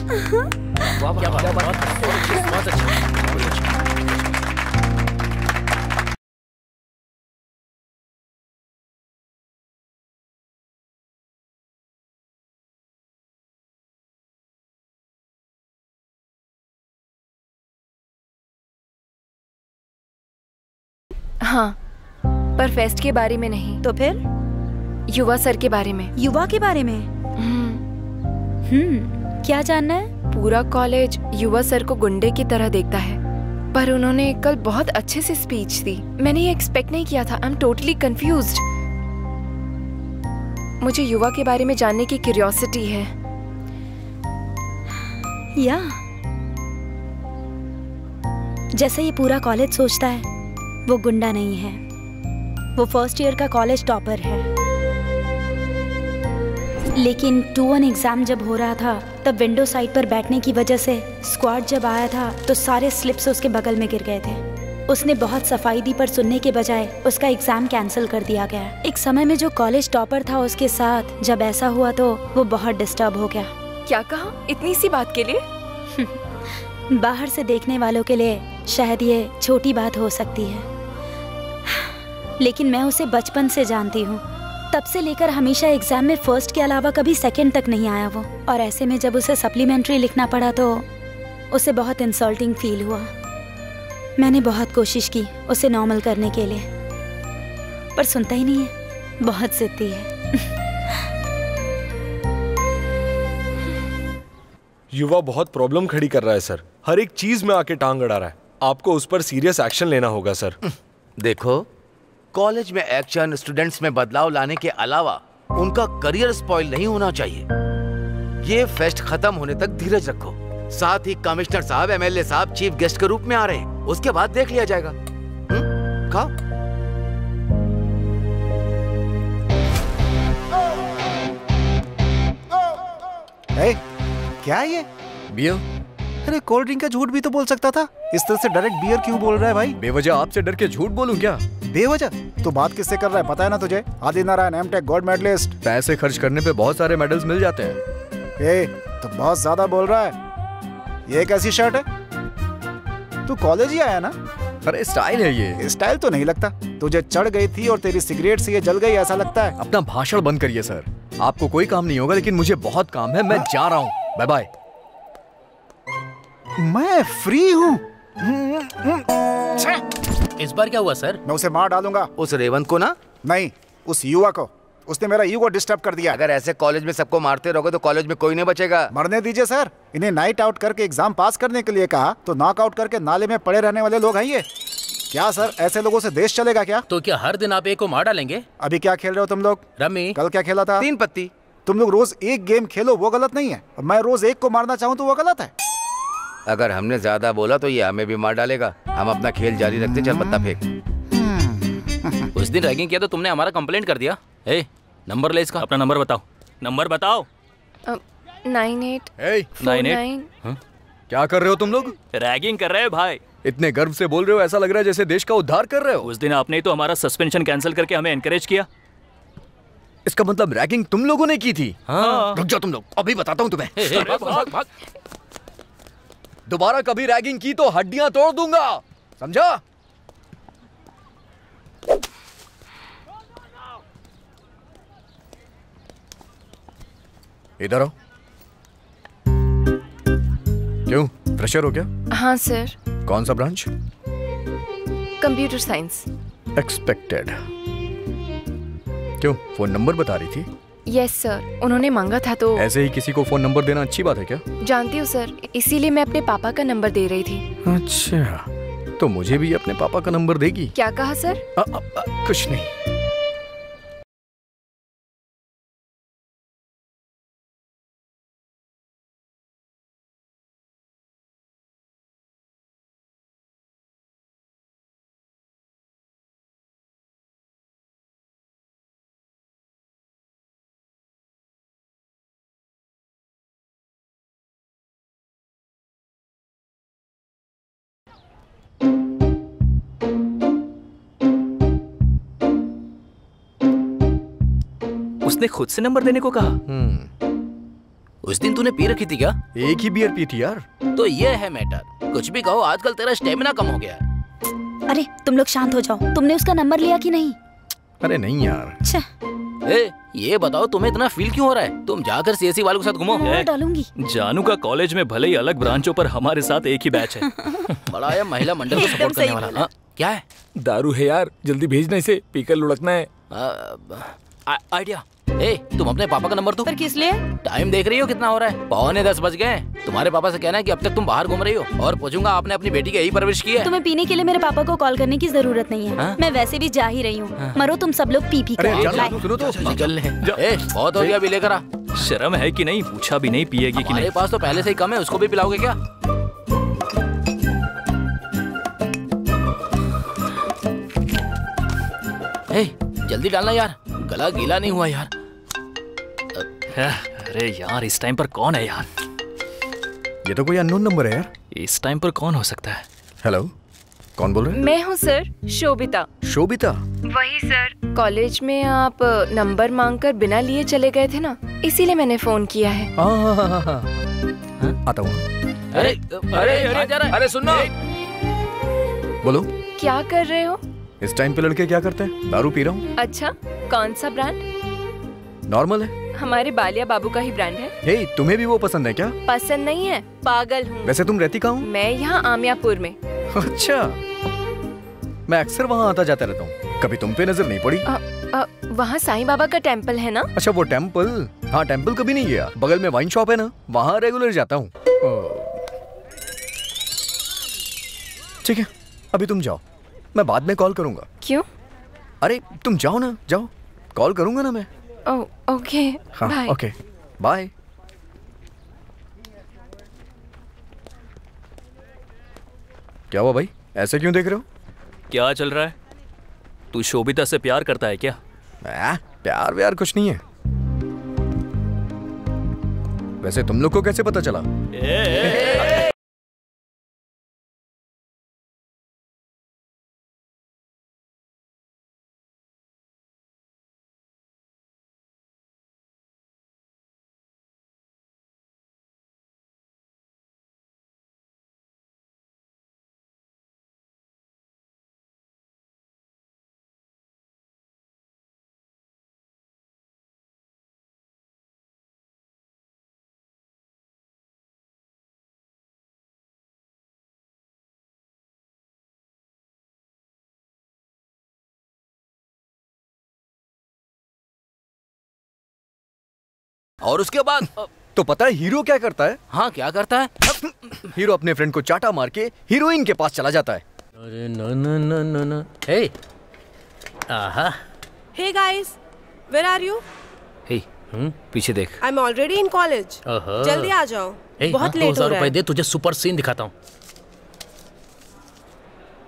क्या बात है, बहुत अच्छा। हाँ, पर फेस्ट के बारे में नहीं। तो फिर युवा सर के बारे में। युवा के बारे में? क्या जानना है? पूरा कॉलेज युवा सर को गुंडे की तरह देखता है, पर उन्होंने कल बहुत अच्छे से स्पीच दी। मैंने ये एक्सपेक्ट नहीं किया था। I am totally confused. मुझे युवा के बारे में जानने की क्यूरियोसिटी है। या जैसे ये पूरा कॉलेज सोचता है, वो गुंडा नहीं है। वो फर्स्ट ईयर का कॉलेज टॉपर है। लेकिन 2-1 एग्जाम जब हो रहा था, तब विंडो साइड पर बैठने की वजह से स्क्वाड जब आया था तो सारे स्लिप्स उसके बगल में गिर गए थे। उसने बहुत सफाई दी, पर सुनने के बजाय उसका एग्जाम कैंसिल कर दिया गया। एक समय में जो कॉलेज टॉपर था उसके साथ जब ऐसा हुआ तो वो बहुत डिस्टर्ब हो गया। क्या कहा? इतनी सी बात के लिए? बाहर से देखने वालों के लिए शायद ये छोटी बात हो सकती है, लेकिन मैं उसे बचपन से जानती हूँ। तब से लेकर हमेशा एग्जाम में फर्स्ट के अलावा कभी सेकंड तक नहीं आया वो। और ऐसे में जब उसे सप्लीमेंट्री लिखना पड़ा तो उसे बहुत इंसल्टिंग फील हुआ। मैंने बहुत कोशिश की उसे नॉर्मल करने के लिए, पर सुनता ही नहीं है। बहुत जिद्दी है। युवा बहुत प्रॉब्लम खड़ी कर रहा है सर। हर एक चीज में आके टांग अड़ा रहा है। आपको उस पर सीरियस एक्शन लेना होगा सर। देखो, कॉलेज में एक्शन, स्टूडेंट्स में बदलाव लाने के अलावा उनका करियर स्पॉइल नहीं होना चाहिए। ये फेस्ट खत्म होने तक धीरज रखो। साथ ही कमिश्नर साहब, एमएलए साहब चीफ गेस्ट के रूप में आ रहे हैं, उसके बाद देख लिया जाएगा। खाओ। क्या है ये? बियर। अरे कोल्ड ड्रिंक का झूठ भी तो बोल सकता था। इस तरह से डायरेक्ट बियर क्यों बोल रहा है भाई? बेवजह आपसे डर के झूठ बोलूं क्या? बेवजह? तू बात किससे कर रहा है पता है ना तुझे? Adinarayana MTech gold medalist. पैसे खर्च करने पे बहुत सारे मेडल्स मिल जाते हैं। ए, तो बहुत ज्यादा बोल रहा है। ये कैसी शर्ट है? तू कॉलेज ही आया ना? अरे स्टाइल है ये। स्टाइल तो नहीं लगता। तुझे चढ़ गई थी और तेरी सिगरेट से ये जल गई, ऐसा लगता है। अपना भाषण बंद करिए सर। आपको कोई काम नहीं होगा, लेकिन मुझे बहुत काम है। मैं जा रहा हूँ। Bye bye. मैं फ्री हूँ। इस बार क्या हुआ सर? मैं उसे मार डालूंगा। उस रेवंत को ना? नहीं, उस युवा को। उसने मेरा ईगो डिस्टर्ब कर दिया। अगर ऐसे कॉलेज में सबको मारते रहोगे तो कॉलेज में कोई नहीं बचेगा। मरने दीजिए सर। इन्हें नाइट आउट करके एग्जाम पास करने के लिए कहा तो नॉकआउट करके नाले में पड़े रहने वाले लोग हैं ये। क्या सर, ऐसे लोगों से देश चलेगा क्या? तो क्या हर दिन आप एक को मार डालेंगे? अभी क्या खेल रहे हो तुम लोग? रमी। कल क्या खेला था? 3 पत्ती। तुम लोग रोज एक गेम खेलो, वो गलत नहीं है। मैं रोज एक को मारना चाहूँ तो वो गलत है। अगर हमने ज्यादा बोला तो ये हमें भी मार डालेगा। हम अपना खेल जारी रखते। चल पत्ता फेंक। उस दिन रैगिंग किया तो तुमने हमारा कंप्लेंट कर दिया। ए, नंबर ले इसका। अपना नंबर बताओ। नंबर बताओ। 98 Hey, 98। क्या कर रहे हो तुम लोग? रैगिंग कर रहे हैं भाई। इतने गर्व से बोल रहे हो, ऐसा लग रहा है जैसे देश का उद्धार कर रहे हो। उस दिन आपने तो हमारा सस्पेंशन कैंसिल करके हमें एनकरेज किया। इसका मतलब रैगिंग तुम लोगों ने की थी? हाँ। रुक जाओ तुम लोग, अभी बताता हूँ तुम्हें। भाग। दोबारा कभी रैगिंग की तो हड्डियां तोड़ दूंगा, समझा? इधर आओ। क्यों, फ्रेशर हो क्या? हाँ सर। कौन सा ब्रांच? Computer science. एक्सपेक्टेड। क्यों, फोन नंबर बता रही थी? यस सर, उन्होंने मांगा था तो। ऐसे ही किसी को फोन नंबर देना अच्छी बात है क्या? जानती हूँ सर, इसीलिए मैं अपने पापा का नंबर दे रही थी। अच्छा, तो मुझे भी अपने पापा का नंबर देगी? क्या कहा सर? कुछ नहीं। उसने खुद से नंबर देने को कहा। उस दिन तूने पी रखी थी क्या? एक ही बियर पी थी यार। तो ये है मैटर। कुछ भी कहो, आजकल तेरा स्टेमिना कम हो गया है। अरे तुम लोग शांत हो जाओ। तुमने उसका नंबर लिया कि नहीं? अरे नहीं यार। ये बताओ तुम्हें इतना फील क्यों हो रहा है? तुम जाकर सीएससी वालों के साथ घूमो। डालूंगी। जानू का कॉलेज में भले ही अलग ब्रांचों पर हमारे साथ एक ही बैच है। बड़ा या महिला मंडल को सपोर्ट करने वाला। क्या है? दारू है यार, जल्दी भेजना इसे, पीकर लुढ़कना है। आइडिया। तुम अपने पापा का नंबर दो। पर किस लिए? टाइम देख रही हो कितना हो रहा है? 9:45 बज गए। तुम्हारे पापा से कहना है कि अब तक तुम बाहर घूम रही हो और पूछूंगा आपने अपनी बेटी की यही परवरिश की है। तुम्हें पीने के लिए मेरे पापा को कॉल करने की जरूरत नहीं है। मैं वैसे भी जा ही रही हूँ। मरो तुम सब लोग पी कर। निकल ले। बहुत हो गया, अभी लेकर आ। शर्म है कि नहीं? पूछा भी नहीं पिएगी कि नहीं? मेरे पास तो पहले से ही कम है, उसको भी पिलाओगे क्या? जल्दी डालना यार, गला गीला नहीं हुआ यार। अरे यार, इस टाइम पर कौन है यार? ये तो कोई अननोन नंबर है यार। इस टाइम पर कौन हो सकता है? हेलो, कौन बोल रहे हैं? मैं हूँ सर, शोभिता। शोभिता? वही सर। कॉलेज में आप नंबर मांगकर बिना लिए चले गए थे ना, इसीलिए मैंने फोन किया है। आता हूँ। अरे सुनो। बोलो। क्या कर रहे हो? इस टाइम पे लड़के क्या करते हैं? दारू पी रहा हूँ। अच्छा, कौन सा ब्रांड? नॉर्मल है। हमारे बालिया बाबू का ही ब्रांड है। हे, तुम्हें भी वो पसंद है क्या? पसंद नहीं है, पागल हूँ। वैसे तुम रहती कहाँ हो? मैं यहाँ आमियापुर में। अच्छा, मैं अक्सर वहाँ आता जाता रहता हूँ, कभी तुम पे नजर नहीं पड़ी। वहाँ साईं बाबा का टेम्पल है ना? अच्छा, वो टेम्पल? हाँ, टेम्पल कभी नहीं गया। बगल में वाइन शॉप है ना, वहाँ रेगुलर जाता हूँ। ठीक है, अभी तुम जाओ, मैं बाद में कॉल करूंगा। क्यों? अरे तुम जाओ ना, जाओ, कॉल करूंगा ना मैं। ओके, हाँ, ओके, बाय। क्या हुआ भाई, ऐसे क्यों देख रहे हो? क्या चल रहा है? तू शोभिता से प्यार करता है क्या? प्यार व्यार कुछ नहीं है। वैसे तुम लोग को कैसे पता चला? और उसके बाद तो पता है हीरो क्या करता है? हाँ, क्या करता है? हीरो अपने फ्रेंड को चाटा मार के हीरोइन के पास चला जाता है। अरे न। हे, आहा। Hey guys, where are you? हे, पीछे देख। I'm already in college. जल्दी आ जाओ, बहुत लेट हो रहा है। ₹2000 दे, तुझे सुपर सीन दिखाता हूँ।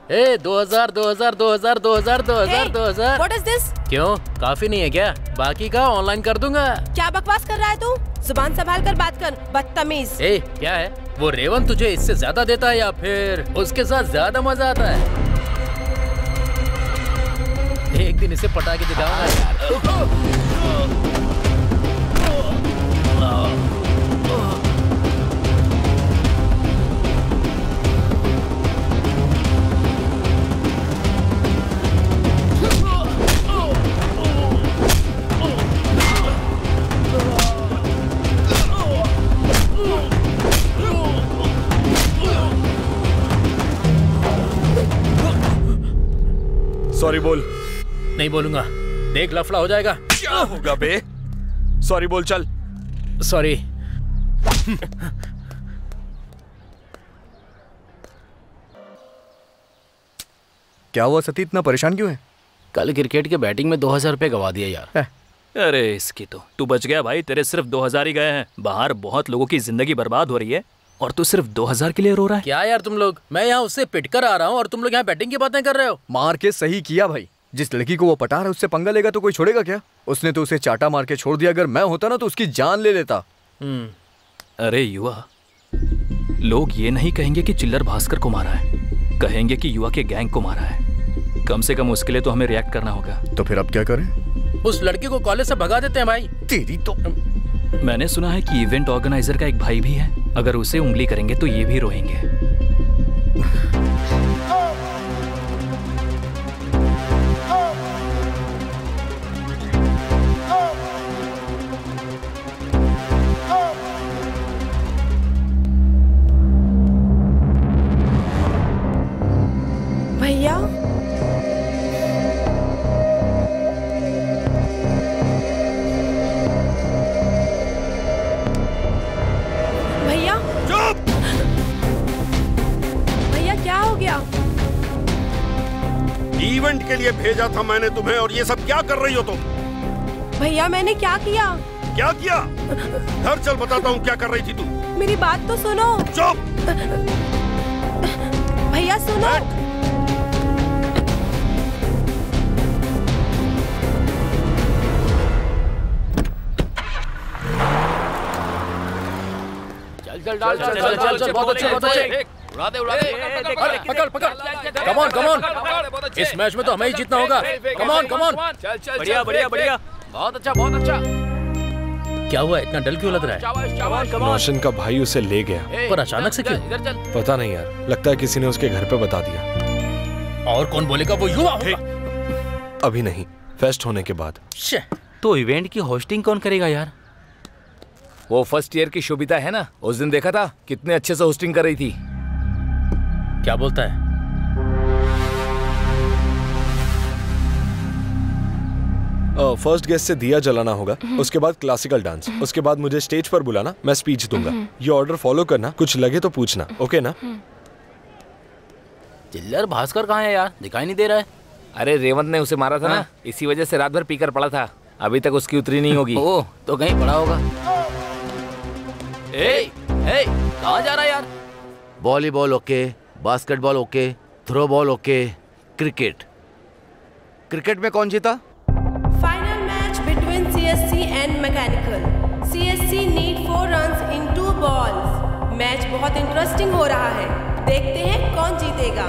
ए 2000 2000 2000 2000 2000 2000। What is this? क्यों काफी नहीं है क्या? बाकी का ऑनलाइन कर दूंगा। क्या बकवास कर रहा है तू? जुबान संभाल कर बात कर, बदतमीज। ए क्या है? वो रेवंत तुझे इससे ज्यादा देता है या फिर उसके साथ ज्यादा मजा आता है? एक दिन इसे पटा के दिखाऊंगा यार। सॉरी बोल। नहीं बोलूंगा, देख लफड़ा हो जाएगा। क्या होगा बे? सॉरी बोल चल। सॉरी। क्या हुआ सती, इतना परेशान क्यों है? कल क्रिकेट के बैटिंग में 2000 रुपए गवा दिया यार। अरे इसकी तो तू बच गया भाई, तेरे सिर्फ 2000 ही गए हैं। बाहर बहुत लोगों की जिंदगी बर्बाद हो रही है और तू सिर्फ 2000 के लिए रो रहा है। क्या यार तुम लोग, मैं यहाँ उससे पिट कर आ रहा हूँ और तुम लोग यहाँ बैटिंग की बातें कर रहे हो। मार के सही किया भाई। जिस लड़की को वो पटा रहा है उससे पंगा लेगा तो कोई छोड़ेगा क्या? उसने तो उसे चाटा मार के छोड़ दिया। अगर मैं होता ना तो उसकी जान ले लेता। अरे युवा, लोग ये नहीं कहेंगे कि चिल्लर भास्कर को मारा है, कहेंगे कि युवा के गैंग को मारा है। कम से कम उसके लिए तो हमें रिएक्ट करना होगा। तो फिर अब क्या करें? उस लड़की को कॉलेज से भगा देते हैं भाई। तेरी तो। मैंने सुना है कि इवेंट ऑर्गेनाइजर का एक भाई भी है, अगर उसे उंगली करेंगे तो ये भी रोएंगे। भैया भैया चुप! भैया क्या हो गया? इवेंट के लिए भेजा था मैंने तुम्हें और ये सब क्या कर रही हो तुम? भैया मैंने क्या किया? क्या किया? घर चल बताता हूँ क्या कर रही थी तू। मेरी बात तो सुनो। चुप! भैया सुनो। चल बहुत अच्छे बहुत अच्छे। उड़ा दे पकड़ पकड़। कम ऑन इस मैच में तो हमें ही जीतना होगा। कम ऑन बढ़िया बढ़िया बढ़िया। बहुत अच्छा बहुत अच्छा। क्या हुआ, इतना डल क्यों लग रहा है? रोशन का भाई उसे ले गया। पर अचानक से क्यों? पता नहीं यार, लगता है किसी ने उसके घर पे बता दिया। और कौन बोलेगा, वो युवा होगा। अभी नहीं, फेस्ट होने के बाद। तो इवेंट की होस्टिंग कौन करेगा यार? वो फर्स्ट ईयर की शोभिता है ना, उस दिन देखा था कितने अच्छे से होस्टिंग कर रही थी। क्या बोलता है? फर्स्ट गेस्ट से दिया जलाना होगा, उसके बाद क्लासिकल डांस, उसके बाद मुझे स्टेज पर बुलाना, मैं स्पीच दूंगा। ये ऑर्डर फॉलो करना, कुछ लगे तो पूछना, ओके ना? चिल्लर भास्कर कहाँ है यार, दिखाई नहीं दे रहा है। अरे रेवंत ने उसे मारा था ना, इसी वजह से रात भर पीकर पड़ा था। अभी तक उसकी उतरी नहीं होगी। ओह, तो कहीं पड़ा होगा। कहाँ जा रहा है यार? Volleyball okay, basketball okay, throw ball okay, cricket. Cricket में कौन जीता? Final match between CSC and mechanical. CSC need 4 runs in 2 balls. Match बहुत इंटरेस्टिंग हो रहा है, देखते हैं कौन जीतेगा।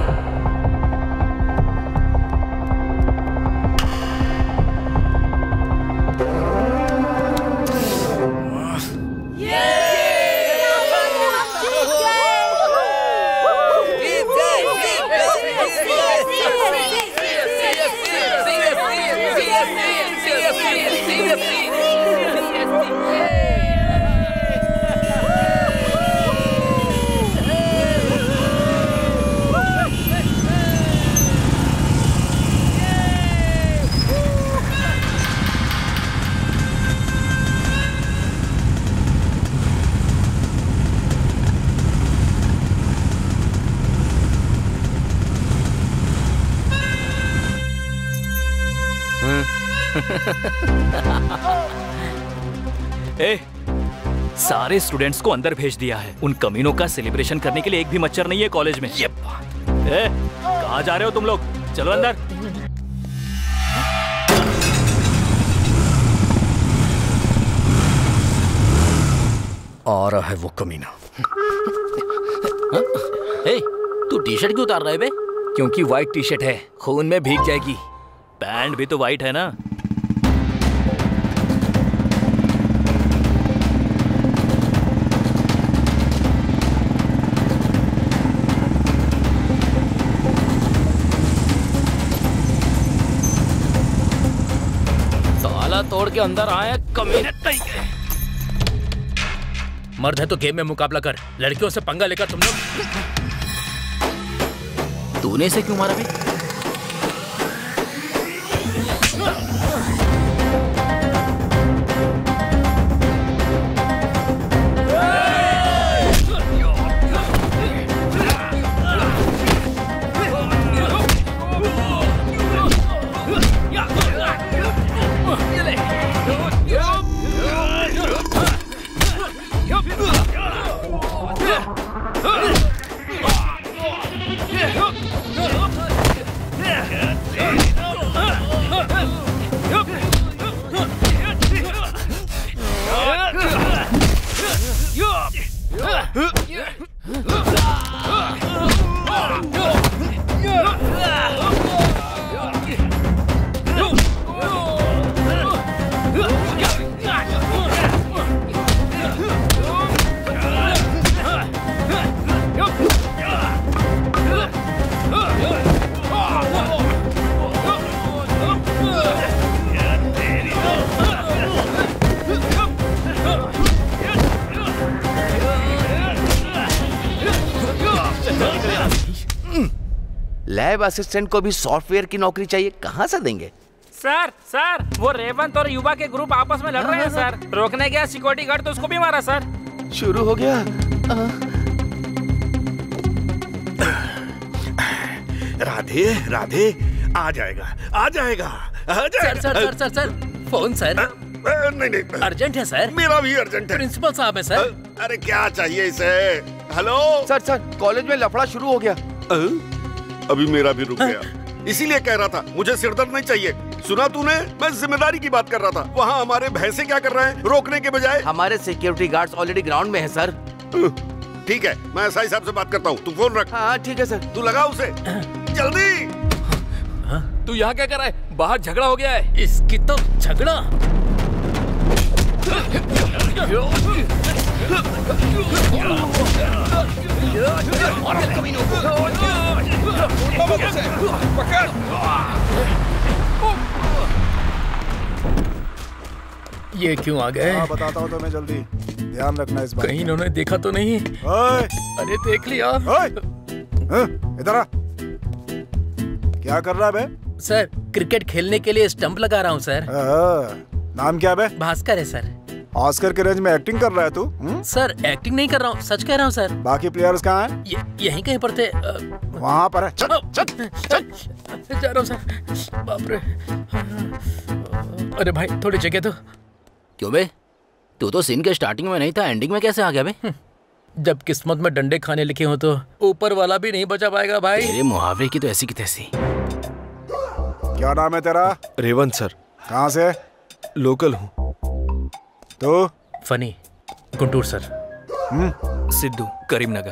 ए, सारे स्टूडेंट्स को अंदर भेज दिया है। उन कमीनों का सेलिब्रेशन करने के लिए एक भी मच्छर नहीं है कॉलेज में। ये बात कहाँ जा रहे हो तुम लोग? चलो अंदर। आ रहा है वो कमीना। तू टी शर्ट क्यों उतार रहा है बे? क्योंकि व्हाइट टी शर्ट है, खून में भीग जाएगी। पैंट भी तो व्हाइट है ना। साला तोड़ के अंदर आए कमीने कहीं के। मर्द है तो गेम में मुकाबला कर, लड़कियों से पंगा लेकर तुम लोग। तूने इसे क्यों मारा भी? लैब असिस्टेंट को भी सॉफ्टवेयर की नौकरी चाहिए, कहाँ से देंगे? सर वो रेवंत और युवा के ग्रुप आपस में लड़ रहे हैं सर। रोकने गया सिक्योरिटी गार्ड तो उसको भी मारा सर। शुरू हो गया। राधे राधे आ जाएगा आ जाएगा आ जाएगा। Sir phone sir. नहीं अर्जेंट है सर। मेरा भी अर्जेंट है। प्रिंसिपल साहब है सर। अरे क्या चाहिए इसे? हेलो सर कॉलेज में लफड़ा शुरू हो गया। अभी मेरा भी रुक गया, इसीलिए कह रहा था मुझे सिरदर्द नहीं चाहिए। सुना तूने? मैं जिम्मेदारी की बात कर रहा था। वहाँ हमारे भैंसे क्या कर रहे हैं रोकने के बजाय? हमारे सिक्योरिटी गार्ड्स ऑलरेडी ग्राउंड में हैं सर। ठीक है, मैं एसआई साहब से बात करता हूँ, तू फोन रख। हाँ ठीक है सर। तू लगा उसे जल्दी। तू यहाँ क्या कर रहा है? बाहर झगड़ा हो गया है। इसकी तो झगड़ा। ये क्यों आ गए? बताता हूँ तुम्हें, जल्दी ध्यान रखना इस बात। कहीं इन्होंने देखा तो नहीं? अरे देख लिया। इधर आ। क्या कर रहा है बे? सर क्रिकेट खेलने के लिए स्टंप लगा रहा हूँ सर। नाम क्या बे? भास्कर है सर। ऑस्कर के रेंज में एक्टिंग कर रहा है तू? सर एक्टिंग नहीं कर रहा हूँ, सच कह रहा हूँ सर। बाकी प्लेयर्स कहाँ हैं? यहीं कहीं पर थे। वहाँ पर है। चल जा रहा हूँ सर। बाप रे। अरे भाई थोड़ी जगह तो। क्यों बे? तू तो सीन के स्टार्टिंग में नहीं था, एंडिंग में कैसे आ गया बे? जब किस्मत में डंडे खाने लिखे हो तो ऊपर वाला भी नहीं बचा पाएगा भाई। तेरे मुहावरे की तो ऐसी की तैसी। क्या नाम है तेरा? रेवंत सर। कहाँ से? लोकल हूँ। तो? फनी गुंटूर सर। सिद्धू करीमनगर।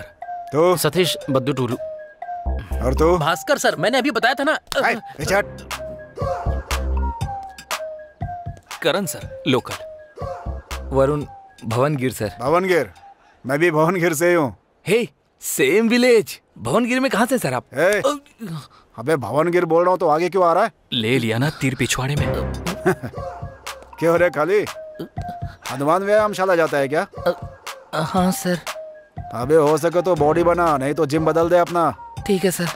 तो? सतीश बद्दू टूलू। और तो? भास्कर सर, मैंने अभी बताया था ना। करण सर लोकल। वरुण भवनगिर सर। भवनगिर? मैं भी भवनगिर से ही हूँ। हे सेम विलेज। भवनगिर में कहाँ से सर आप? अबे भवनगिर बोल रहा हूँ तो आगे क्यों आ रहा है? ले लिया ना तीर पिछवाड़े में। क्यों रे खाली? हनुमान व्यायामशाला जाता है क्या? हाँ सर। अबे हो सके तो बॉडी बना, नहीं तो जिम बदल दे अपना। ठीक है सर।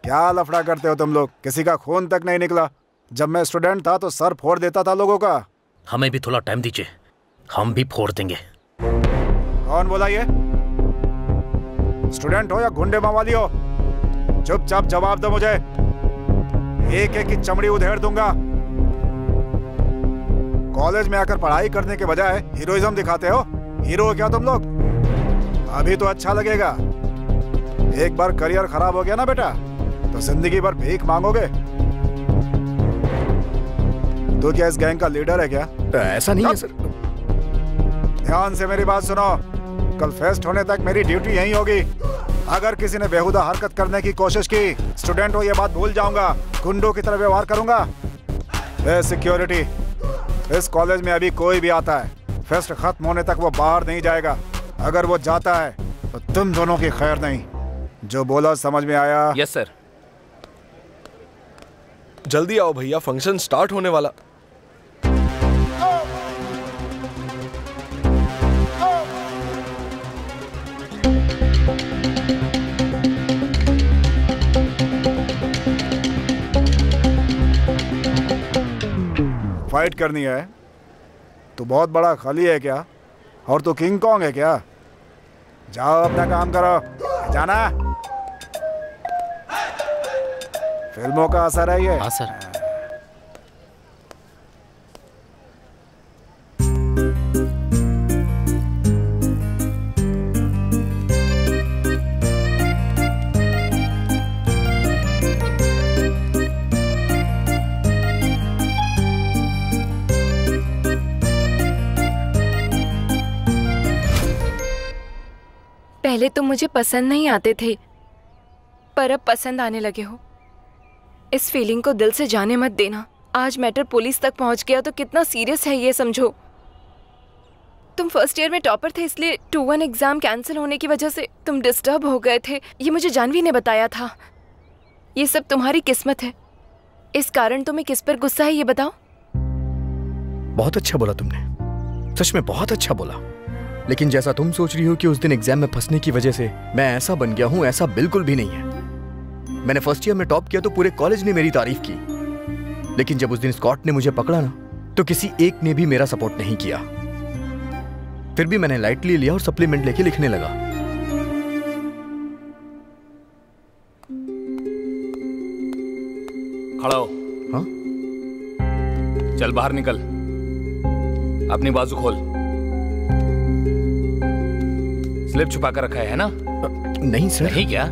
क्या लफड़ा करते हो तुम लोग? किसी का खून तक नहीं निकला। जब मैं स्टूडेंट था तो सर फोड़ देता था लोगों का। हमें भी थोड़ा टाइम दीजिए, हम भी फोड़ देंगे। कौन बोला ये? स्टूडेंट हो या गुंडे मवाली हो? चुपचाप जवाब दो मुझे, एक एक की चमड़ी उधेड़ दूंगा। कॉलेज में आकर पढ़ाई करने के बजाय हीरोइज्म दिखाते हो। हीरो हो क्या तुम लोग? अभी तो अच्छा लगेगा, एक बार करियर खराब हो गया ना बेटा तो जिंदगी भर भीख मांगोगे। तू क्या इस गैंग का लीडर है क्या? ऐसा नहीं है सर। ध्यान से मेरी बात सुनो, कल फेस्ट होने तक मेरी ड्यूटी यहीं होगी। अगर किसी ने बेहुदा हरकत करने की कोशिश की, स्टूडेंट हो ये बात भूल जाऊंगा, गुंडों की तरह व्यवहार करूंगा। सिक्योरिटी, इस कॉलेज में अभी कोई भी आता है, फेस्ट खत्म होने तक वो बाहर नहीं जाएगा। अगर वो जाता है तो तुम दोनों की खैर नहीं। जो बोला समझ में आया? Yes sir. जल्दी आओ भैया, फंक्शन स्टार्ट होने वाला। फाइट करनी है? तू बहुत बड़ा खली है क्या? और तू किंग कॉन्ग है क्या? जाओ अपना काम करो, जाना। फिल्मों का असर है ये। हाँ सर। पहले तुम मुझे पसंद नहीं आते थे, पर अब पसंद आने लगे हो। इस फीलिंग को दिल से जाने मत देना। आज मैटर पुलिस तक पहुंच गया तो कितना सीरियस है ये समझो। तुम फर्स्ट ईयर में टॉपर थे, इसलिए 2-1 एग्जाम कैंसिल होने की वजह से तुम डिस्टर्ब हो गए थे। ये मुझे जानवी ने बताया था। ये सब तुम्हारी किस्मत है। इस कारण तुम्हें किस पर गुस्सा है ये बताओ। बहुत अच्छा बोला तुमने, सच में बहुत अच्छा बोला। लेकिन जैसा तुम सोच रही हो कि उस दिन एग्जाम में फंसने की वजह से मैं ऐसा बन गया हूं, ऐसा बिल्कुल भी नहीं है। मैंने फर्स्ट ईयर में टॉप किया तो पूरे कॉलेज ने मेरी तारीफ की, लेकिन जब उस दिन स्कॉट ने मुझे पकड़ा ना तो किसी एक ने भी मेरा सपोर्ट नहीं किया। फिर भी मैंने लाइटली लिया और सप्लीमेंट लेके लिखने लगा। खड़ा हो। हाँ? चल बाहर निकल, अपनी बाजू खोल। स्लिप छुपा कर रखा है ना? नहीं सर। नहीं क्या?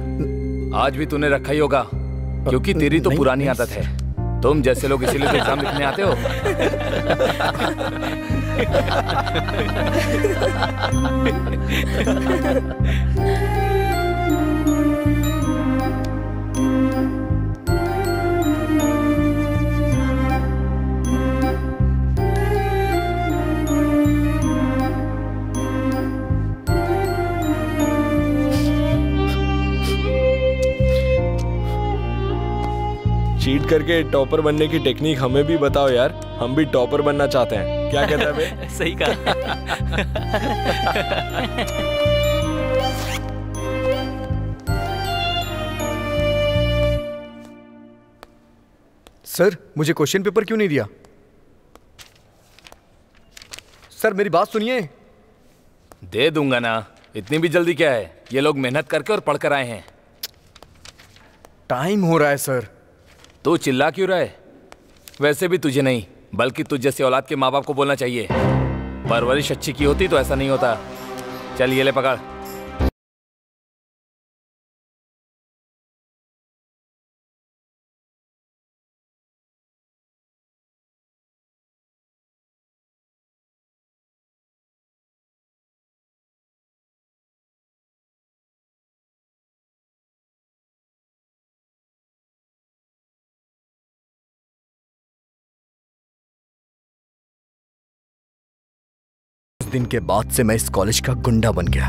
आज भी तूने रखा ही होगा, क्योंकि तेरी तो पुरानी आदत है। तुम जैसे लोग इसीलिए तो एग्जाम लिखने आते हो। चीट करके टॉपर बनने की टेक्निक हमें भी बताओ यार, हम भी टॉपर बनना चाहते हैं। क्या कहता है बे? सही कहा। सर मुझे क्वेश्चन पेपर क्यों नहीं दिया? सर मेरी बात सुनिए। दे दूंगा ना, इतनी भी जल्दी क्या है? ये लोग मेहनत करके और पढ़कर आए हैं। टाइम हो रहा है सर। तू चिल्ला क्यों रहा है? वैसे भी तुझे नहीं, बल्कि तुझ जैसे औलाद के माँ बाप को बोलना चाहिए। परवरिश अच्छी की होती तो ऐसा नहीं होता। चल ये ले पकड़। दिन के बाद से मैं इस कॉलेज का गुंडा बन गया।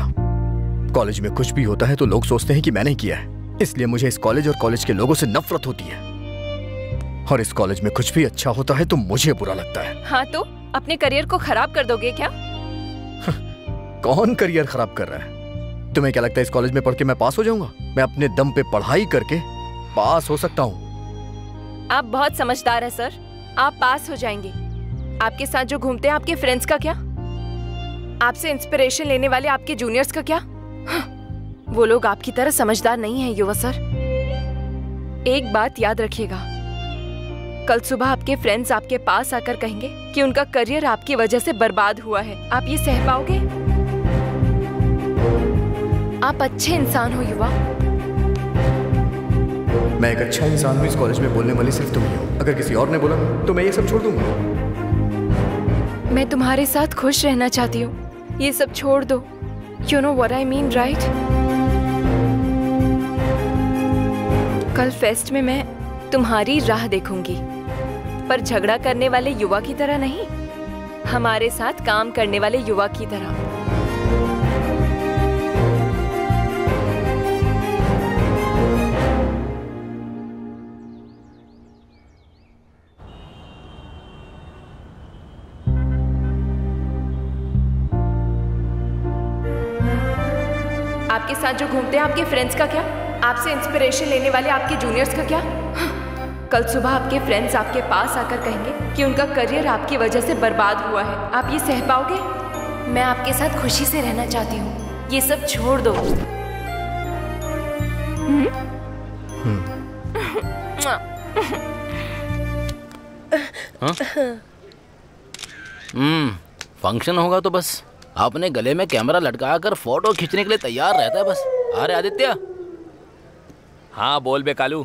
कॉलेज में कुछ भी होता है तो लोग सोचते हैं कि मैंने किया है, इसलिए मुझे इस कॉलेज और कॉलेज के लोगों से नफरत होती है। और इस कॉलेज में कुछ भी अच्छा होता है तो मुझे बुरा लगता है। हाँ तो अपने करियर को खराब कर दोगे क्या? कौन करियर खराब कर रहा है? तुम्हें क्या लगता है इस कॉलेज में पढ़ के मैं पास हो जाऊंगा? मैं अपने दम पे पढ़ाई करके पास हो सकता हूँ। आप बहुत समझदार हैं सर, आप पास हो जाएंगे। आपके साथ जो घूमते हैं आपके फ्रेंड्स का क्या? आपसे इंस्पिरेशन लेने वाले आपके जूनियर्स का क्या? वो लोग आपकी तरह समझदार नहीं हैं युवा सर। एक बात याद रखिएगा, कल सुबह आपके फ्रेंड्स आपके पास आकर कहेंगे कि उनका करियर आपकी वजह से बर्बाद हुआ है। आप ये सह पाओगे? आप अच्छे इंसान हो युवा। मैं एक अच्छा इंसान हूँ, इस कॉलेज में बोलने वाली सिर्फ तुम ही हो। अगर किसी और ने बोला तो मैं ये सब छोड़ दूंगा। मैं तुम्हारे साथ खुश रहना चाहती हूँ, ये सब छोड़ दो। You know what I mean, right? कल फेस्ट में मैं तुम्हारी राह देखूंगी, पर झगड़ा करने वाले युवा की तरह नहीं, हमारे साथ काम करने वाले युवा की तरह। आपके साथ जो घूमते हैं आपके फ्रेंड्स का क्या? आपसे इंस्पिरेशन लेने वाले आपके जूनियर्स का क्या? कल सुबह आपके फ्रेंड्स आपके पास आकर कहेंगे कि उनका करियर आपकी वजह से बर्बाद हुआ है। आप ये सह पाओगे? मैं आपके साथ खुशी से रहना चाहती हूँ, ये सब छोड़ दो। फंक्शन होगा तो बस अपने गले में कैमरा लटकाकर फोटो खींचने के लिए तैयार रहता है बस। अरे आदित्य। हाँ बोल बे कालू।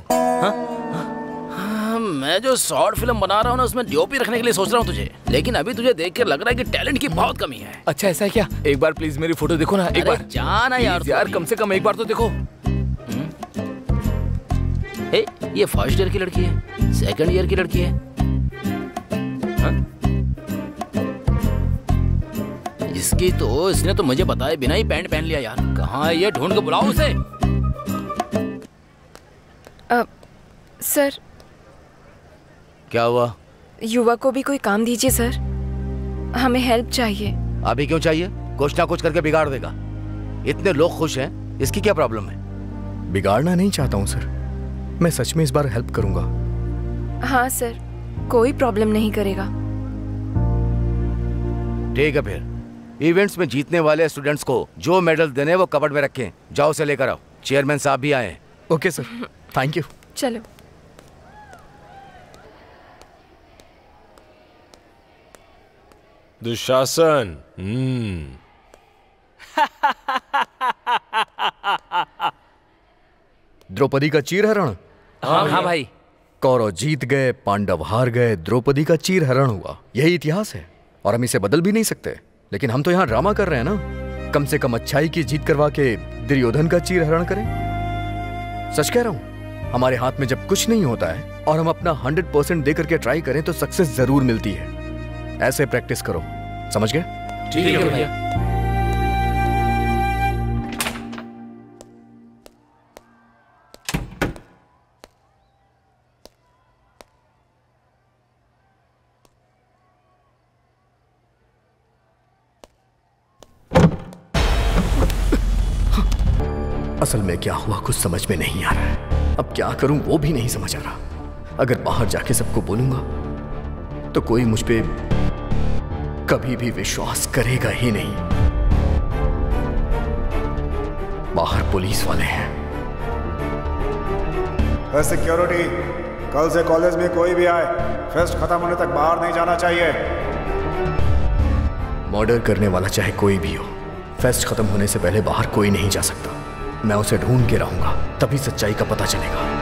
मैं जो शॉर्ट फिल्म बना रहा हूँ ना, उसमें डीओपी रखने के लिए सोच रहा हूँ तुझे, लेकिन अभी तुझे देख कर लग रहा है कि टैलेंट की बहुत कमी है। अच्छा ऐसा है क्या? एक बार प्लीज मेरी फोटो देखो ना, एक बार जाना यार कम से कम एक बार तो देखो। ये फर्स्ट ईयर की लड़की है, सेकंड ईयर की लड़की है। इसकी तो इसने तो मुझे बताए बिना ही पैंट पहन लिया यार। कहाँ है ये? ढूंढ के बुलाओ उसे। सर। क्या हुआ? युवा को भी कोई काम दीजिए सर, हमें हेल्प चाहिए। अभी क्यों चाहिए? कुछ ना कुछ करके बिगाड़ देगा। इतने लोग खुश हैं, इसकी क्या प्रॉब्लम है? बिगाड़ना नहीं चाहता हूँ सर, मैं सच में इस बार हेल्प करूंगा। हाँ सर, कोई प्रॉब्लम नहीं करेगा। ठीक है फिर इवेंट्स में जीतने वाले स्टूडेंट्स को जो मेडल देने वो कबर्ड में रखें। जाओ से लेकर आओ। चेयरमैन साहब भी आए। Okay sir, thank you. चलो। दुशासन। द्रौपदी का चीरहरण। हाँ भाई। कौरव जीत गए, पांडव हार गए, द्रौपदी का चीरहरण हुआ। यही इतिहास है और हम इसे बदल भी नहीं सकते। लेकिन हम तो यहाँ ड्रामा कर रहे हैं ना, कम से कम अच्छाई की जीत करवा के दुर्योधन का चीरहरण करें। सच कह रहा हूँ, हमारे हाथ में जब कुछ नहीं होता है और हम अपना 100% दे करके ट्राई करें तो सक्सेस जरूर मिलती है। ऐसे प्रैक्टिस करो, समझ गए? ठीक है भैया। असल में क्या हुआ कुछ समझ में नहीं आ रहा है। अब क्या करूं वो भी नहीं समझ आ रहा। अगर बाहर जाके सबको बोलूंगा तो कोई मुझ पे कभी भी विश्वास करेगा ही नहीं। बाहर पुलिस वाले हैं। सिक्योरिटी, कल से कॉलेज में कोई भी आए, फेस्ट खत्म होने तक बाहर नहीं जाना चाहिए। मर्डर करने वाला चाहे कोई भी हो, फेस्ट खत्म होने से पहले बाहर कोई नहीं जा सकता। मैं उसे ढूंढ के रहूंगा, तभी सच्चाई का पता चलेगा।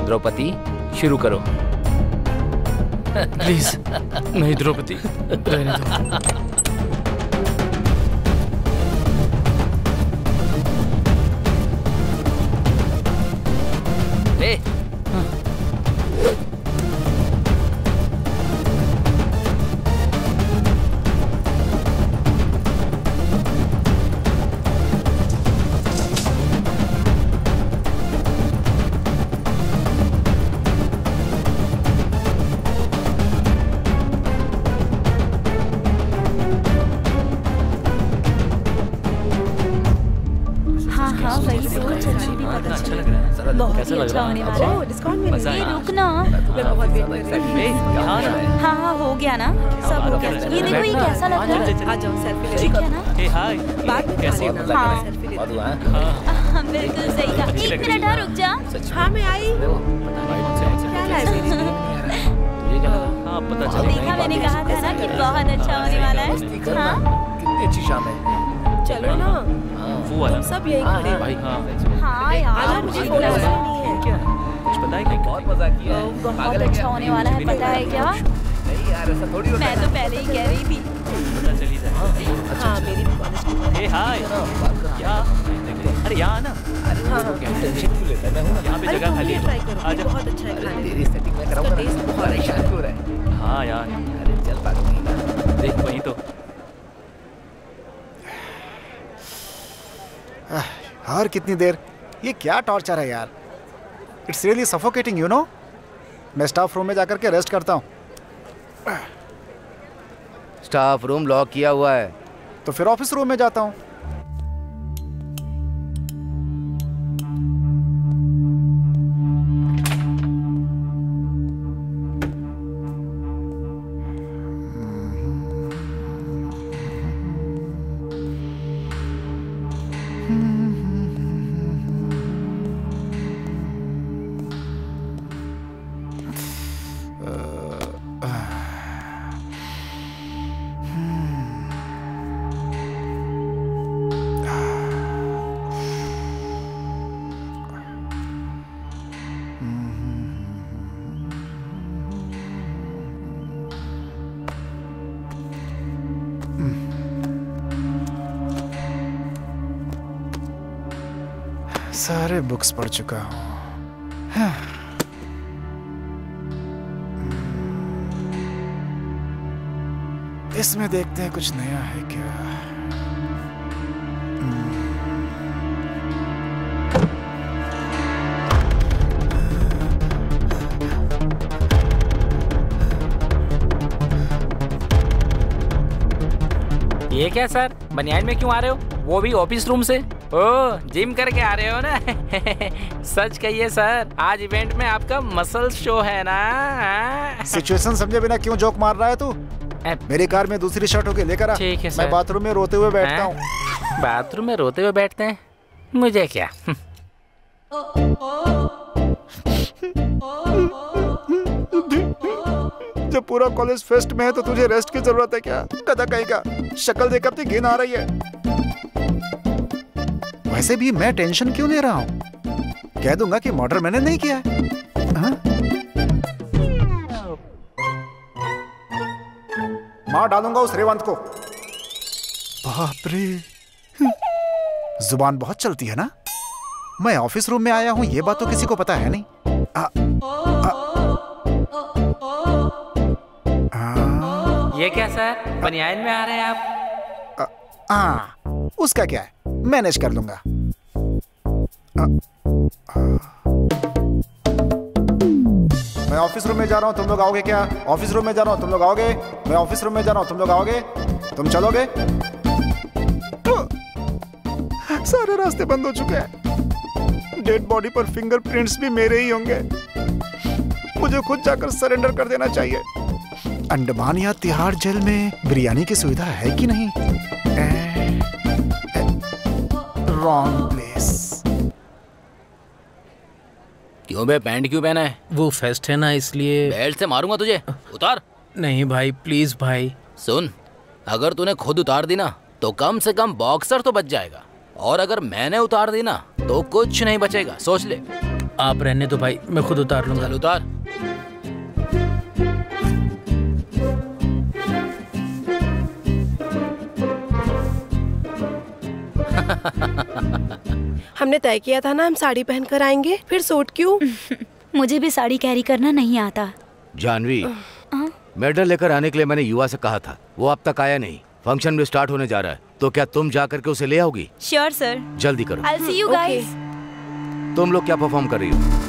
द्रौपदी शुरू करो। प्लीज नहीं द्रौपदी, रहने दो। बहुत कैसा ही लग अच्छा रहा है? होने वाला है। डिस्काउंट में मजा ये आया। रुकना। मैं बहुत वेट कर रही हूँ। हाँ हाँ हो गया ना, सब हो गया। ये देखो ये कैसा लग रहा है। आ जाओ सेल्फी ले ठीक है ना? हे हाय बात में कैसी खा हो? लेना। हाँ। सेल्फी ले बहुत हुआ है। हाँ, बिल्कुल सही कहा। एक मिनट हाँ, रुक जा। हाँ मैं आई। क्या लाए मेरे लिए? तुझे क्या लगा? हाँ पता चला। देखा मैंने कहा था ना कि बहुत अच्छा होने वाला है। हाँ कितनी अच्छी शाम है। चलो ना, वो वाला तुम सब यही खड़े हो। भाई हाँ यार, आना, मुझे फोटो नहीं है। क्या कुछ पता है क्या? बहुत मजा किया है। बहुत अच्छा होने वाला है, पता है क्या? नहीं यार ऐसा थोड़ी होता मैं तो पहले ही कह रही थी। पता चली जाए। हाँ मेरी भी कॉलेज की। हे हाय क्या? अरे यहाँ ना, टेंशन क्यों लेता है? मैं हूं ना। यहाँ पे अरे जगह तुम खाली भी है। ट्राई करो, आ ये जा। बहुत अच्छा है खाने में। तेरी सेटिंग में कराऊंगा ना। टेस्ट बहुत परेशान क्यों रहा है? हाँ यार अरे चल पागल। देख वही तो। हर कितनी देर? ये क्या टॉर्चर है यार। It's really suffocating you know. मैं स्टाफ रूम में जाकर के रेस्ट करता हूँ। स्टाफ रूम लॉक किया हुआ है। तो फिर ऑफिस रूम में जाता हूँ। सारे बुक्स पढ़ चुका हूँ। इसमें देखते हैं कुछ नया है क्या। ये क्या सर, बनियान में क्यों आ रहे हो? वो भी ऑफिस रूम से? ओ जिम करके आ रहे हो ना? सच कहिए सर, आज इवेंट में आपका मसल शो है ना? सिचुएशन समझे बिना क्यों जोक मार रहा है तू? मेरी कार में दूसरी शर्ट होके लेकर आ। ठीक है सर। मैं बाथरूम में रोते हुए बैठता हूँ। बाथरूम में रोते हुए बैठते हैं? मुझे क्या? जब पूरा कॉलेज फेस्ट में है तो तुझे रेस्ट की जरूरत है क्या? गधा कहीं का शक्ल देख अपनी घिन आ रही है। वैसे भी मैं टेंशन क्यों ले रहा हूँ? कह दूंगा कि मर्डर मैंने नहीं किया है। हाँ? मार डालूंगा उस रेवंत को। बाप रे, जुबान बहुत चलती है ना। मैं ऑफिस रूम में आया हूँ ये बात तो किसी को पता है नहीं। ये क्या सर, बनियान में आ रहे हैं आप? उसका क्या है, मैनेज कर लूंगा। मैं ऑफिस रूम में जा रहा हूँ, तुम लोग आओगे क्या? ऑफिस रूम में जा रहा हूँ, तुम लोग आओगे? मैं ऑफिस रूम में जा रहा हूँ, तुम लोग आओगे? तुम चलोगे? सारे रास्ते बंद हो चुके हैं। डेड बॉडी पर फिंगरप्रिंट्स भी मेरे ही होंगे। मुझे खुद जाकर सरेंडर कर देना चाहिए। अंडमान या तिहाड़ जेल में बिरयानी की सुविधा है कि नहीं? Wrong place. क्यों बे, पैंट क्यों पहना है? वो फेस्ट है ना इसलिए। बेल्ट से मारूंगा तुझे, उतार। नहीं भाई प्लीज भाई। सुन, अगर तूने खुद उतार दी ना तो कम से कम बॉक्सर तो बच जाएगा, और अगर मैंने उतार दी ना तो कुछ नहीं बचेगा, सोच ले। आप रहने दो भाई, मैं खुद उतार लूंगा। चल उतार। हमने तय किया था ना हम साड़ी पहनकर आएंगे, फिर सूट क्यों? मुझे भी साड़ी कैरी करना नहीं आता। जानवी, मेडल लेकर आने के लिए मैंने युवा से कहा था, वो अब तक आया नहीं। फंक्शन भी स्टार्ट होने जा रहा है, तो क्या तुम जा करके उसे ले आओगी? Sure sir. जल्दी करो। I'll see you guys। तुम लोग क्या परफॉर्म कर रही हो?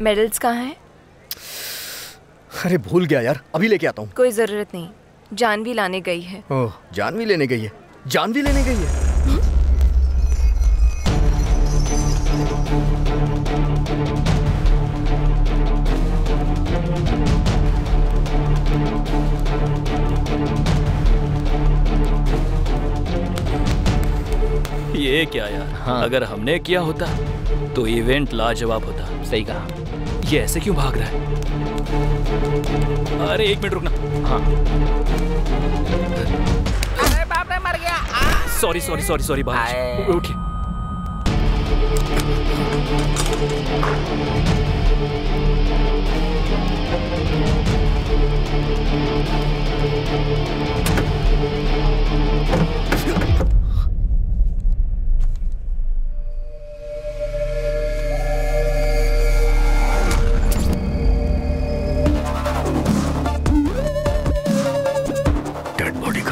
मेडल्स कहाँ हैं? अरे भूल गया यार, अभी लेके आता हूँ। कोई जरूरत नहीं, जानवी लाने गई है। ओह, जानवी लेने गई है? जानवी लेने गई है? ये क्या यार? हाँ। अगर हमने किया होता तो इवेंट लाजवाब होता। सही कहा। ये ऐसे क्यों भाग रहा है? अरे एक मिनट रुकना। हाँ। अरे बाप रे, मर गया। सॉरी सॉरी सॉरी सॉरी बाबा, उठिए।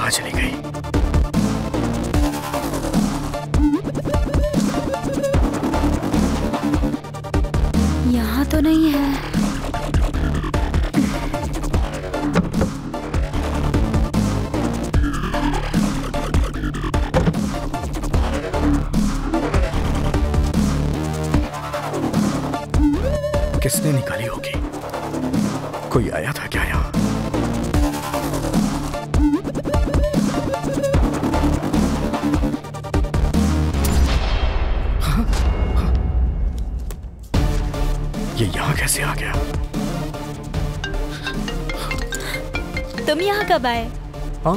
चली गई। यहाँ तो नहीं है। किसने निकाली होगी? कोई आया था क्या यहाँ? ये यहाँ कैसे आ गया? तुम यहाँ कब आए? हाँ,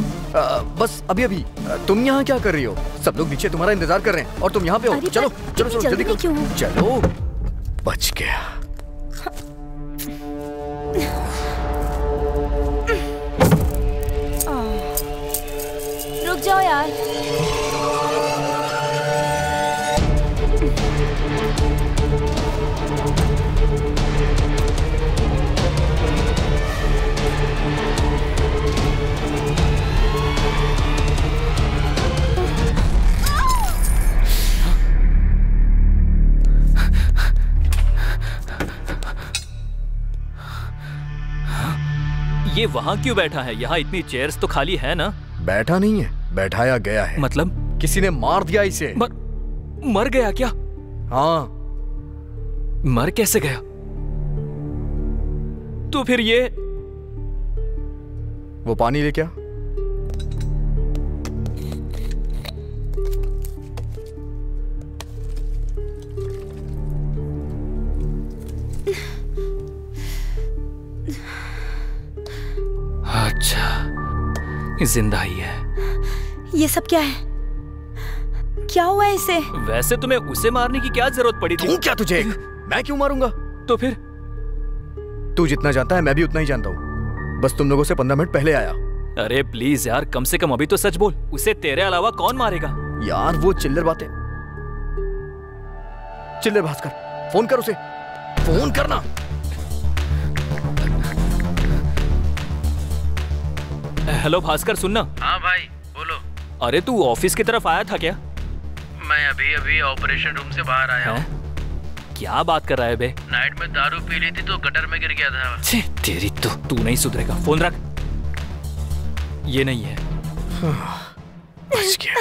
बस अभी अभी। तुम यहाँ क्या कर रही हो? सब लोग नीचे तुम्हारा इंतजार कर रहे हैं और तुम यहाँ पे हो। चलो चलो चलो जल्दी करो। चलो, बच गया। रुक जाओ यार। ये वहाँ क्यों बैठा है? यहाँ इतनी चेयर्स तो खाली है ना? बैठा नहीं है, बैठाया गया है। मतलब? किसी ने मार दिया इसे। मर गया क्या? हाँ। मर कैसे गया? तो फिर ये वो पानी ले क्या? अच्छा, जिंदा ही है। ये सब क्या है? क्या हुआ इसे? वैसे तुम्हें उसे मारने की क्या जरूरत पड़ी थी? तू क्या तुझे? मैं क्यों मारूंगा? तो फिर? तू जितना जानता है मैं भी उतना ही जानता हूँ। बस तुम लोगों से 15 मिनट पहले आया। अरे प्लीज यार, कम से कम अभी तो सच बोल। उसे तेरे अलावा कौन मारेगा? यार वो चिल्लर बातें। चिल्लर भास्कर, फोन कर उसे। फोन करना। हेलो भास्कर, सुनना। हाँ भाई बोलो। अरे तू ऑफिस की तरफ आया था क्या? मैं अभी अभी ऑपरेशन रूम से बाहर आया हूँ। क्या बात कर रहा है बे? नाइट में दारू पी ली थी तो गटर में गिर गया था। छे, तेरी तो तू नहीं सुधरेगा। फोन रख। ये नहीं है। बच गया।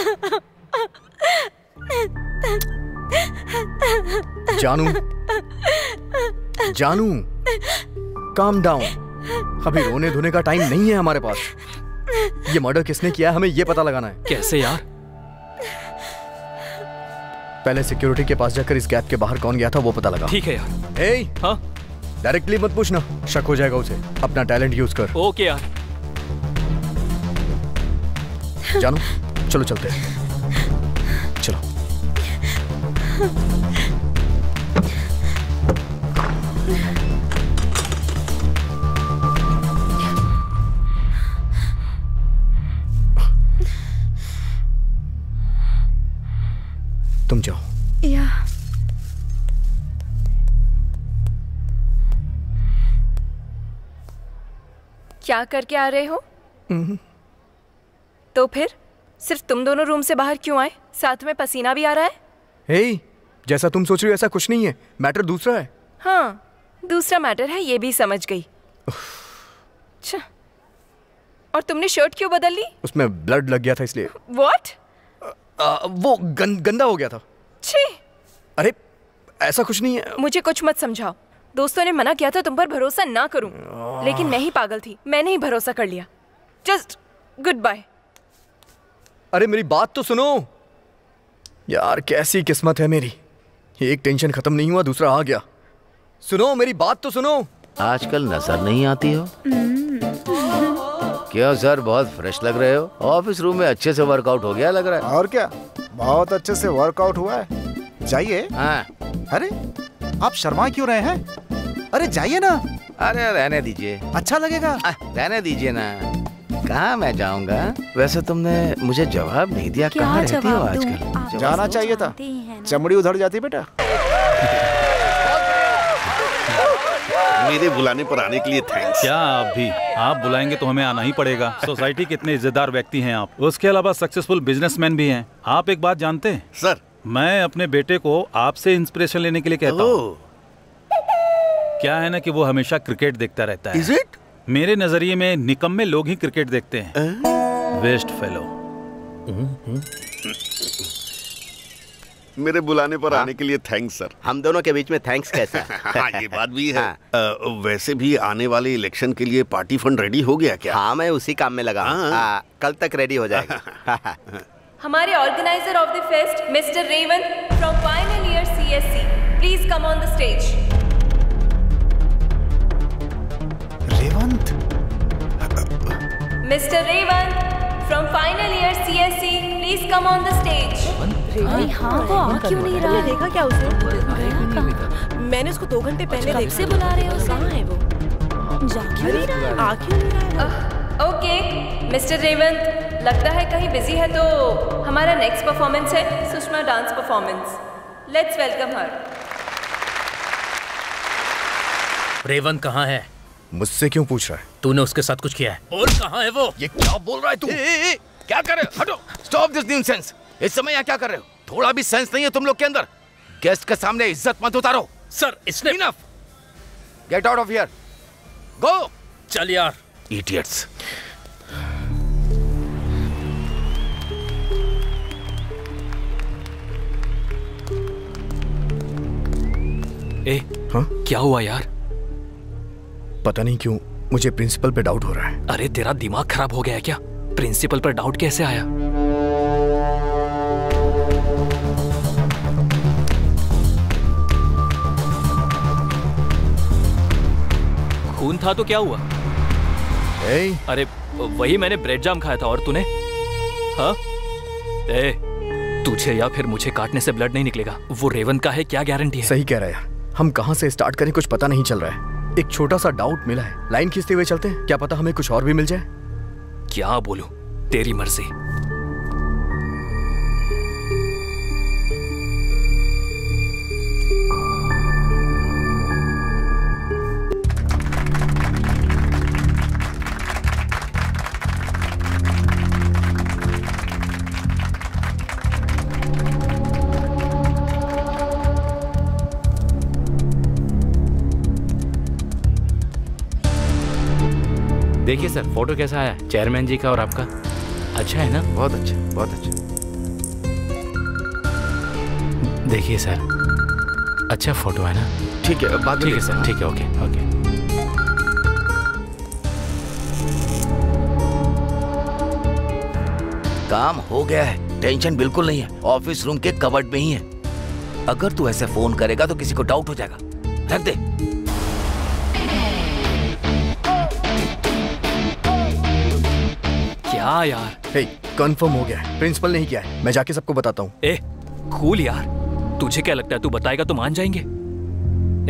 जानू, जानू, काम डाउन। अभी रोने धोने का टाइम नहीं है हमारे पास। ये मर्डर किसने किया है हमें ये पता लगाना है। कैसे यार? पहले सिक्योरिटी के पास जाकर इस गैप के बाहर कौन गया था वो पता लगा। ठीक है यार। ए, हाँ? डायरेक्टली मत पूछना, शक हो जाएगा उसे। अपना टैलेंट यूज कर। ओके यार। जानू, चलो चलते हैं। चलो। तुम जाओ। या क्या करके आ रहे हो? तो फिर सिर्फ तुम दोनों रूम से बाहर क्यों आए? साथ में पसीना भी आ रहा है। हे, जैसा तुम सोच रही हो ऐसा कुछ नहीं है। मैटर दूसरा है। हाँ, दूसरा मैटर है, ये भी समझ गई। अच्छा, और तुमने शर्ट क्यों बदल ली? उसमें ब्लड लग गया था इसलिए। What? वो गंदा हो गया था। छी! अरे ऐसा कुछ नहीं है। मुझे कुछ मत समझाओ। दोस्तों ने मना किया था तुम पर भरोसा ना करूं, लेकिन मैं ही पागल थी, मैंने ही भरोसा कर लिया। Just goodbye. अरे मेरी बात तो सुनो यार, कैसी किस्मत है मेरी। एक टेंशन खत्म नहीं हुआ, दूसरा आ गया। सुनो मेरी बात तो सुनो। आजकल नजर नहीं आती हो? क्यों सर, बहुत फ्रेश लग रहे हो। ऑफिस रूम में अच्छे से वर्कआउट हो गया लग रहा है। और क्या, बहुत अच्छे से वर्कआउट हुआ है। जाइए। हाँ। अरे आप शर्मा क्यों रहे हैं? अरे जाइए ना। अरे रहने दीजिए, अच्छा लगेगा। रहने दीजिए ना। कहाँ मैं जाऊँगा? वैसे तुमने मुझे जवाब नहीं दिया, कहाँ रहती हो आजकल? जाना चाहिए था, चमड़ी उधड़ जाती बेटा। मेरे बुलाने पर आने के लिए थैंक्स। क्या आप बुलाएंगे तो हमें आना ही पड़ेगा। सोसाइटी के इतने इज्जतदार व्यक्ति हैं आप, उसके अलावा सक्सेसफुल बिजनेसमैन भी हैं। आप एक बात जानते हैं सर, मैं अपने बेटे को आपसे इंस्पिरेशन लेने के लिए कहता हूँ। क्या है ना कि वो हमेशा क्रिकेट देखता रहता है। Is it? मेरे नजरिए में निकम्मे लोग ही क्रिकेट देखते हैं। Waste fellow. मेरे बुलाने पर आने के लिए थैंक्स सर। हम दोनों के बीच में थैंक्स कैसा? हाँ ये बात भी है। वैसे भी आने वाले इलेक्शन के लिए पार्टी फंड रेडी हो गया क्या? हाँ मैं उसी काम में लगा हूँ। कल तक रेडी हो जाएगा। हमारे organiser of the fest mister Revanth from final year CSC, please come on the stage. Revanth? Mister Revanth from final year CSC, please come on the stage. अरे हाँ, वो आ क्यों नहीं रहा? देखा क्या उसे? मैंने उसको 2 घंटे पहले कब से बुला रहे हो? कहाँ है वो? जा क्यों नहीं रहा? आ क्यों नहीं रहा? ओके मिस्टर रेवंत, लगता है कहीं बिजी है, तो हमारा नेक्स्ट परफॉर्मेंस है Sushma dance performance. Let's welcome हर। रेवंत कहाँ है? मुझसे क्यों पूछ रहा है? तूने उसके साथ कुछ किया है? और कहाँ है वो? ये क्या बोल रहा है तू? क्या कर रहे हो? हटो, स्टॉप दिस न्यूसेंस। इस समय यहाँ क्या कर रहे हो? थोड़ा भी सेंस नहीं है तुम लोग के अंदर। गेस्ट के सामने इज्जत मत उतारो। सर इसने enough, get out of here, go. चल यार, इडियट्स। हाँ? क्या हुआ यार? पता नहीं क्यों मुझे प्रिंसिपल पे डाउट हो रहा है। अरे तेरा दिमाग खराब हो गया है क्या? प्रिंसिपल पर डाउट कैसे आया? खून था तो क्या हुआ? अरे वही मैंने ब्रेड जाम खाया था। और तूने? हाँ? तुझे या फिर मुझे काटने से ब्लड नहीं निकलेगा। वो रेवंत का है, क्या गारंटी है? सही कह रहा है यार, हम कहाँ से स्टार्ट करें कुछ पता नहीं चल रहा है। एक छोटा सा डाउट मिला है, लाइन खींचते हुए चलते हैं, क्या पता हमें कुछ और भी मिल जाए। क्या बोलूं, तेरी मर्जी। देखिए सर, फोटो कैसा आया चेयरमैन जी का और आपका? अच्छा है ना? बहुत अच्छा, बहुत अच्छा। देखिए सर, अच्छा फोटो है ना? ठीक है, बात ठीक है सर, ठीक है, ओके ओके। काम हो गया है, टेंशन बिल्कुल नहीं है। ऑफिस रूम के कबर्ड में ही है। अगर तू ऐसे फोन करेगा तो किसी को डाउट हो जाएगा। रख दे। क्या यार? कंफर्म हो गया है, प्रिंसिपल ने ही किया है। मैं जाके सबको बताता हूँ। कूल यार, तुझे क्या लगता है तू बताएगा तो मान जाएंगे?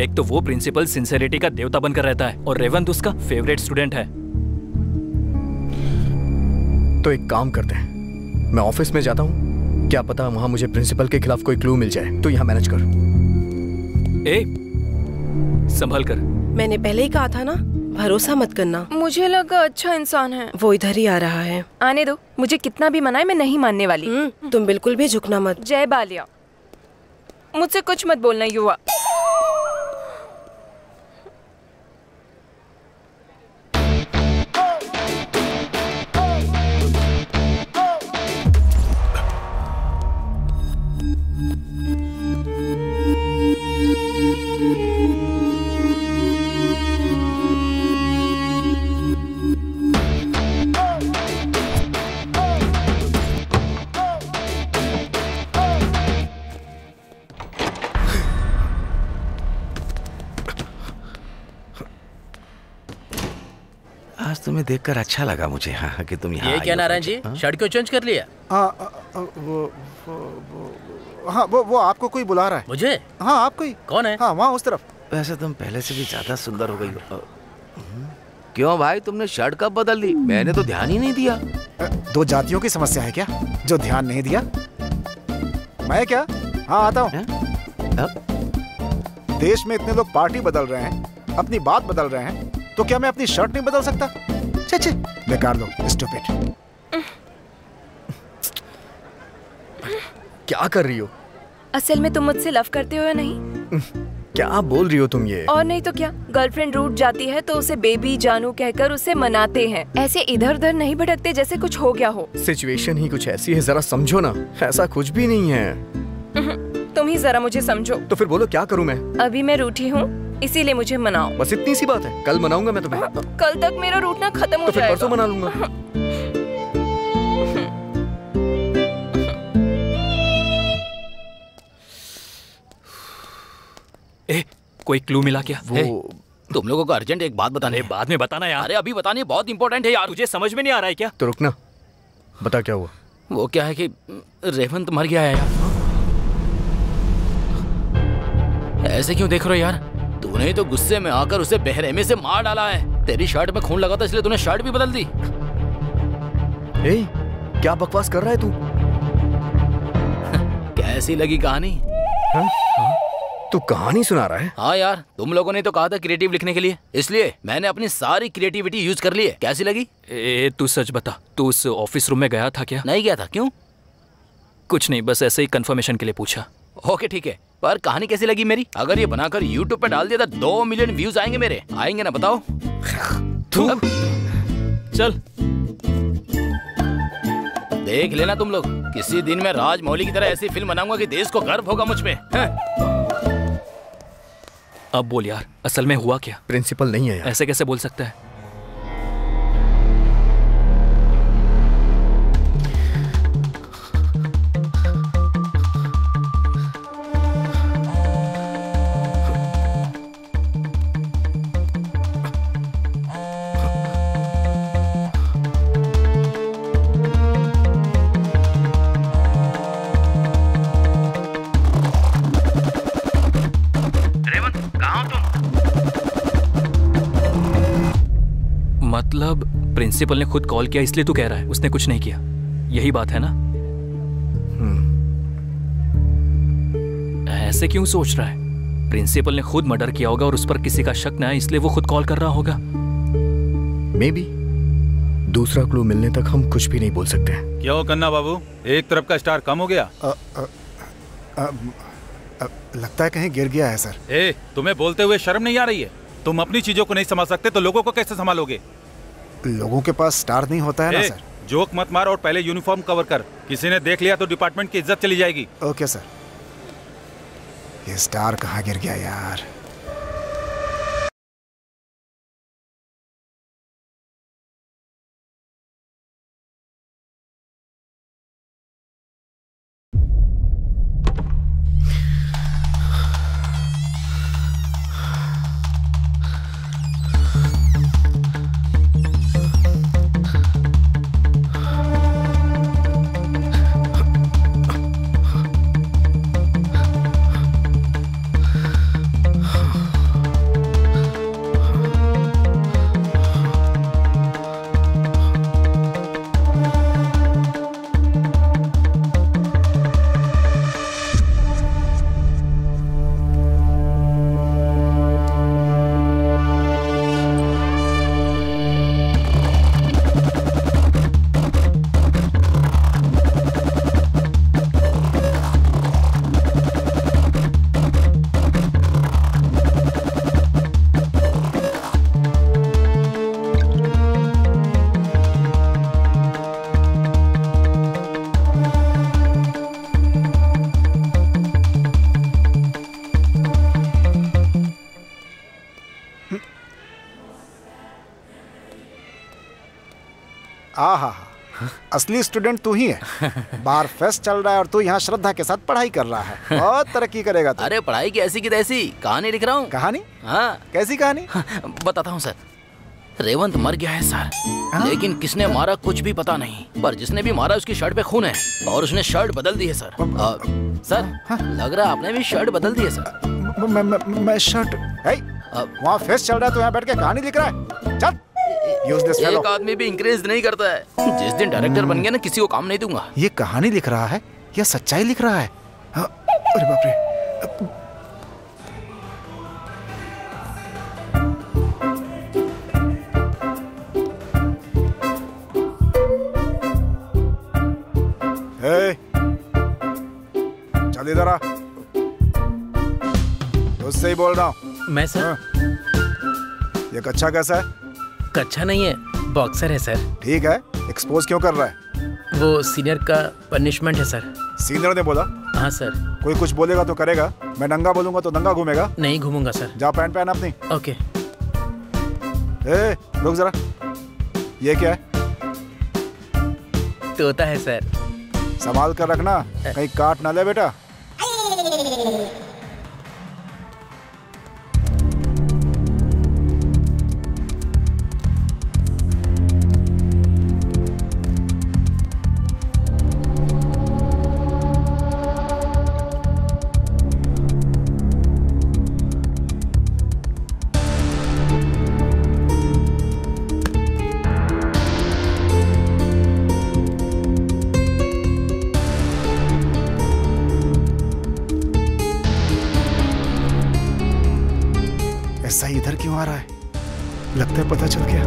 एक तो वो प्रिंसिपल सिंसेरिटी का देवता बनकर रहता है और रेवंत उसका फेवरेट स्टूडेंट है। तो एक काम करते हैं, मैं ऑफिस में जाता हूँ, क्या पता वहां मुझे प्रिंसिपल के खिलाफ कोई क्लू मिल जाए। तो यहाँ मैनेज कर। संभल कर। मैंने पहले ही कहा था ना, भरोसा मत करना। मुझे लगा अच्छा इंसान है। वो इधर ही आ रहा है। आने दो, मुझे कितना भी मनाए मैं नहीं मानने वाली। तुम बिल्कुल भी झुकना मत। जय बालिया, मुझसे कुछ मत बोलना युवा। आज तुम्हें देखकर अच्छा लगा मुझे, हाँ, कि तुम यहाँ ये क्या नारायण जी, शर्ट क्यों चेंज कर लिया? वो आपको कोई बुला रहा है। मुझे? हाँ आपको ही। कौन है? हाँ वहाँ उस तरफ। वैसे तुम पहले से भी ज्यादा सुंदर हो गई हो। क्यों भाई, तुमने शर्ट कब बदल दी? मैंने तो ध्यान ही नहीं दिया। दो जातियों की समस्या है क्या जो ध्यान नहीं दिया? मैं क्या? हाँ आता हूँ। देश में इतने लोग पार्टी बदल रहे हैं, अपनी बात बदल रहे हैं, तो क्या मैं अपनी शर्ट नहीं बदल सकता? छे बेकार लोग, स्टूपिड। क्या कर रही हो? असल में तुम मुझसे लव करते हो या नहीं? क्या बोल रही हो तुम ये? और नहीं तो क्या, गर्लफ्रेंड रूठ जाती है तो उसे बेबी जानू कहकर उसे मनाते हैं। ऐसे इधर उधर नहीं भटकते जैसे कुछ हो गया हो। सिचुएशन ही कुछ ऐसी है, जरा समझो ना। ऐसा कुछ भी नहीं है। तुम ही जरा मुझे समझो। तो फिर बोलो क्या करूं मैं? अभी मैं रूठी हूँ, इसीलिए मुझे मनाओ। बस इतनी सी बात है। कल मनाऊंगा मैं तुम्हें। कल तक मेरा रूठना खत्म हो जाएगा। तो फिर परसों मना लूंगा। ए, कोई क्लू मिला क्या? वो तुम लोगों को अर्जेंट एक बात बतानी है। बाद में बताना यार। अरे अभी बतानी है, बहुत इंपॉर्टेंट है यार। तुझे समझ में नहीं आ रहा है क्या? तो रुकना, बता क्या हुआ। वो क्या है कि रेवंत मर गया है यार। ऐसे क्यों देख रहे हो यार? तूने ही तो गुस्से में आकर उसे बेरहमी से मार डाला है। तेरी शर्ट में खून लगा था इसलिए तूने शर्ट भी बदल दी। ए, क्या बकवास कर रहा है तू? कैसी लगी कहानी? तू कहानी सुना रहा है? हाँ यार, तुम लोगों ने तो कहा था क्रिएटिव लिखने के लिए, इसलिए मैंने अपनी सारी क्रिएटिविटी यूज कर ली है। कैसी लगी? तू सच बता, तू उस ऑफिस रूम में गया था क्या? नहीं गया था। क्यों? कुछ नहीं, बस ऐसे ही कंफर्मेशन के लिए पूछा। ओके ठीक है, पर कहानी कैसी लगी मेरी? अगर ये बनाकर YouTube पे डाल दिया तो 2 मिलियन व्यूज आएंगे मेरे। आएंगे ना बताओ? चल देख लेना तुम लोग, किसी दिन मैं राजमौली की तरह ऐसी फिल्म बनाऊंगा कि देश को गर्व होगा मुझ पे। अब बोल यार, असल में हुआ क्या? प्रिंसिपल नहीं है यार। ऐसे कैसे बोल सकता है? मतलब प्रिंसिपल ने खुद कॉल किया इसलिए तू कह रहा है उसने कुछ नहीं किया, यही बात है ना? ऐसे क्यों सोच रहा है? प्रिंसिपल ने खुद मर्डर किया होगा और उस पर किसी का शक न आए इसलिए वो खुद कॉल कर रहा होगा। मे बी दूसरा क्लू मिलने तक हम कुछ भी नहीं बोल सकते हैं। क्या हो कन्ना बाबू, एक तरफ का स्टार कम हो गया? लगता है कहीं गिर गया है सर। ए, तुम्हें बोलते हुए शर्म नहीं आ रही है? तुम अपनी चीजों को नहीं संभाल सकते तो लोगों को कैसे संभालोगे? लोगों के पास स्टार नहीं होता है ना सर। जोक मत मार और पहले यूनिफॉर्म कवर कर, किसी ने देख लिया तो डिपार्टमेंट की इज्जत चली जाएगी। Okay sir. ये स्टार कहाँ गिर गया यार? आहा, असली स्टूडेंट तू ही है। बाहर फेस्ट चल रहा है और तू यहाँ श्रद्धा के साथ पढ़ाई कर रहा है। बहुत तरक्की करेगा तू। अरे पढ़ाई की ऐसी की तैसी कहानी लिख रहा हूँ। कहानी? हाँ। कैसी कहानी? बताता हूँ सर। रेवंत मर गया है सर, लेकिन किसने मारा कुछ भी पता नहीं। पर जिसने भी मारा उसकी शर्ट पे खून है और उसने शर्ट बदल दी है सर। सर लग रहा है आपने भी शर्ट बदल दी है सर। मैं शर्ट वहाँ फेस्ट चल रहा है तो यहाँ बैठ के कहानी लिख रहा है। चल एक आदमी भी इंक्रेज नहीं करता है। जिस दिन डायरेक्टर बन गया ना किसी को काम नहीं दूंगा। ये कहानी लिख रहा है या सच्चाई लिख रहा है? अरे बाप रे। चल इधर आ, उससे ही बोल रहा हूँ मैं सर। ये कच्चा कैसा है? कच्चा नहीं है, बॉक्सर है सर। ठीक है, एक्सपोज क्यों कर रहा है? वो सीनियर का पनिशमेंट है सर। सीनियर ने बोला? हाँ सर। कोई कुछ बोलेगा तो करेगा, मैं नंगा बोलूंगा तो नंगा घूमेगा? नहीं घूमूंगा सर। जा पैंट पहन अपनी। ओके। रुक जरा, ये क्या है? तोता है सर। संभाल कर रखना, कहीं काट ना ले बेटा। ऐसा इधर क्यों आ रहा है? लगता है पता चल गया।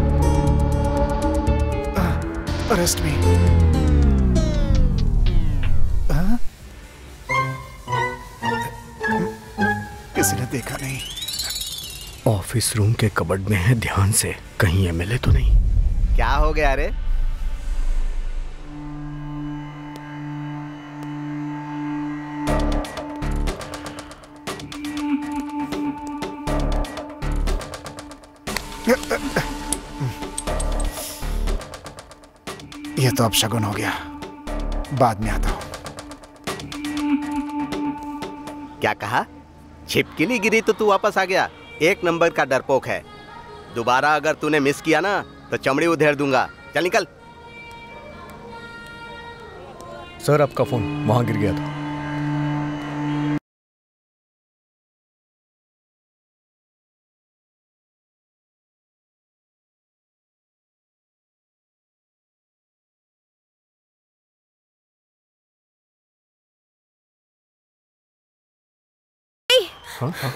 अरेस्ट मी। किसी ने देखा नहीं। ऑफिस रूम के कबर्ड में है, ध्यान से, कहीं एमएलए तो नहीं। क्या हो गया रे? ये तो अब शगुन हो गया, बाद में आता हूं। क्या कहा? छिपकली गिरी तो तू वापस आ गया? एक नंबर का डरपोक है। दोबारा अगर तूने मिस किया ना तो चमड़ी उधेड़ दूंगा। चल निकल। सर आपका फोन वहां गिर गया था। हाँ?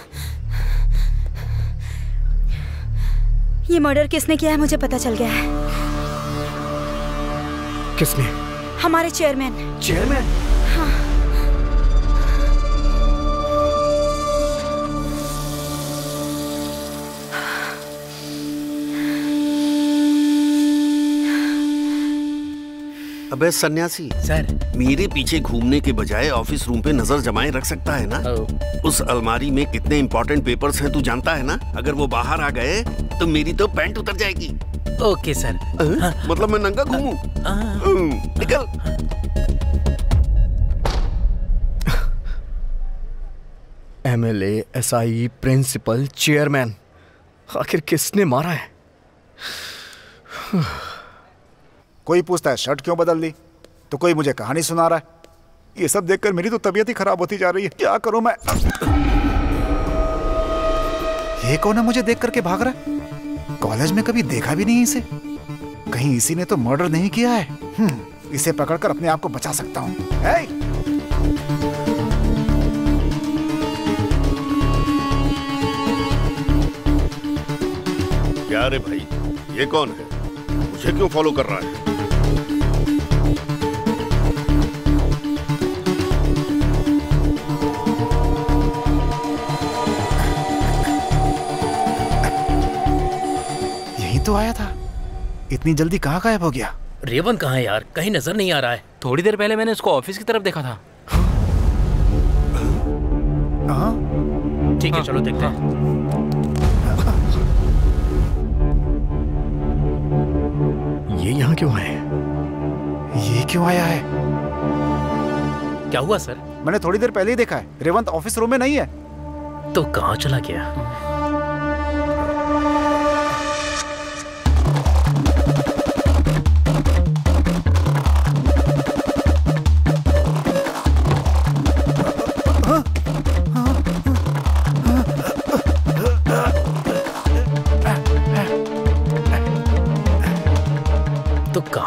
ये मर्डर किसने किया है मुझे पता चल गया है। किसने? हमारे चेयरमैन। चेयरमैन? हाँ। अबे सन्यासी सर, मेरे पीछे घूमने के बजाय ऑफिस रूम पे नजर जमाए रख सकता है ना? उस अलमारी में कितने इंपॉर्टेंट पेपर्स हैं तू जानता है ना? अगर वो बाहर आ गए तो मेरी तो पैंट उतर जाएगी। Okay sir. मतलब मैं नंगा घूमूं? निकल। एमएलए, एसआई, प्रिंसिपल, चेयरमैन, आखिर किसने मारा है? कोई पूछता है शर्ट क्यों बदल दी, तो कोई मुझे कहानी सुना रहा है। ये सब देखकर मेरी तो तबीयत ही खराब होती जा रही है। क्या करूं मैं? ये कौन है मुझे देख करके भाग रहा है? कॉलेज में कभी देखा भी नहीं इसे। कहीं इसी ने तो मर्डर नहीं किया है? इसे पकड़कर अपने आप को बचा सकता हूं। क्या रे भाई, ये कौन है? मुझे क्यों फॉलो कर रहा है? यही तो आया था। इतनी जल्दी कहाँ गायब हो गया? रेवंत कहाँ है यार? कहीं नजर नहीं आ रहा है। थोड़ी देर पहले मैंने उसको ऑफिस की तरफ देखा था। ठीक है, चलो देखते हैं। ये यहाँ क्यों आए? ये क्यों आया है? क्या हुआ सर? मैंने थोड़ी देर पहले ही देखा है। रेवंत ऑफिस रूम में नहीं है। तो कहाँ चला गया?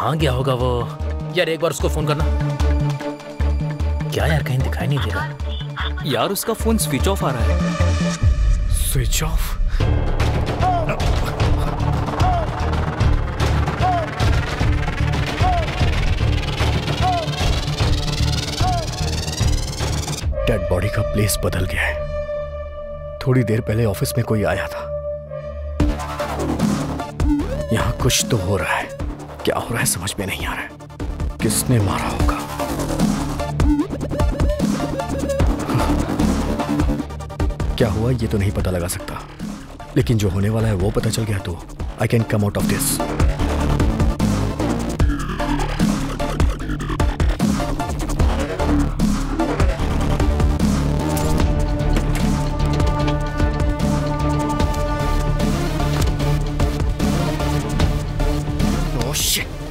कहाँ गया होगा वो? यार एक बार उसको फोन करना। क्या यार, कहीं दिखाई नहीं दे रहा यार। उसका फोन स्विच ऑफ आ रहा है। Switch off? डेड बॉडी का प्लेस बदल गया है। थोड़ी देर पहले ऑफिस में कोई आया था। यहां कुछ तो हो रहा है। क्या हो रहा है समझ में नहीं आ रहा है। किसने मारा होगा? क्या हुआ ये तो नहीं पता लगा सकता, लेकिन जो होने वाला है वो पता चल गया तो I can come out of this.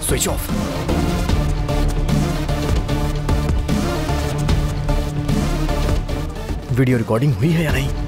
Switch off. Video recording हुई है या नहीं?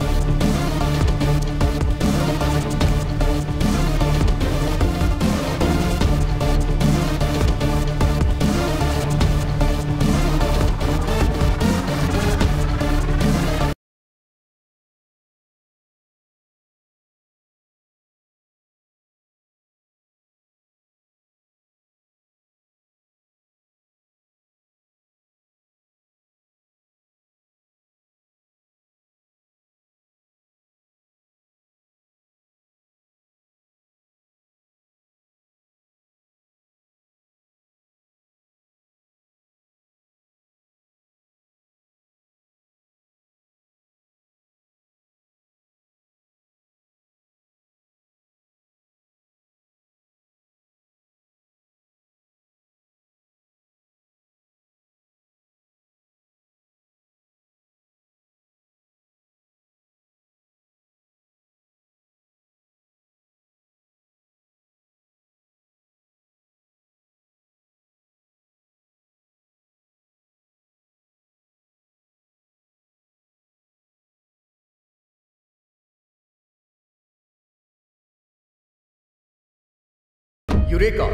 यूरेका,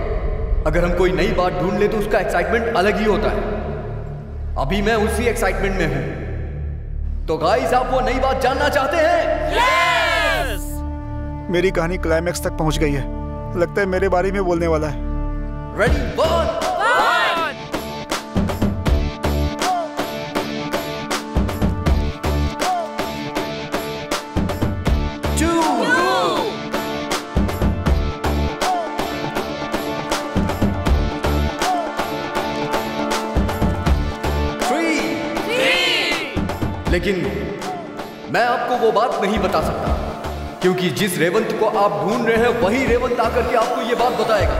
अगर हम कोई नई बात ढूंढ ले तो उसका एक्साइटमेंट अलग ही होता है। अभी मैं उसी एक्साइटमेंट में हूं। तो गाइस, आप वो नई बात जानना चाहते हैं? यस! मेरी कहानी क्लाइमैक्स तक पहुंच गई है। लगता है मेरे बारे में बोलने वाला है। Ready, one! लेकिन मैं आपको वो बात नहीं बता सकता, क्योंकि जिस रेवंत को आप ढूंढ रहे हैं वही रेवंत आकर के आपको ये बात बताएगा।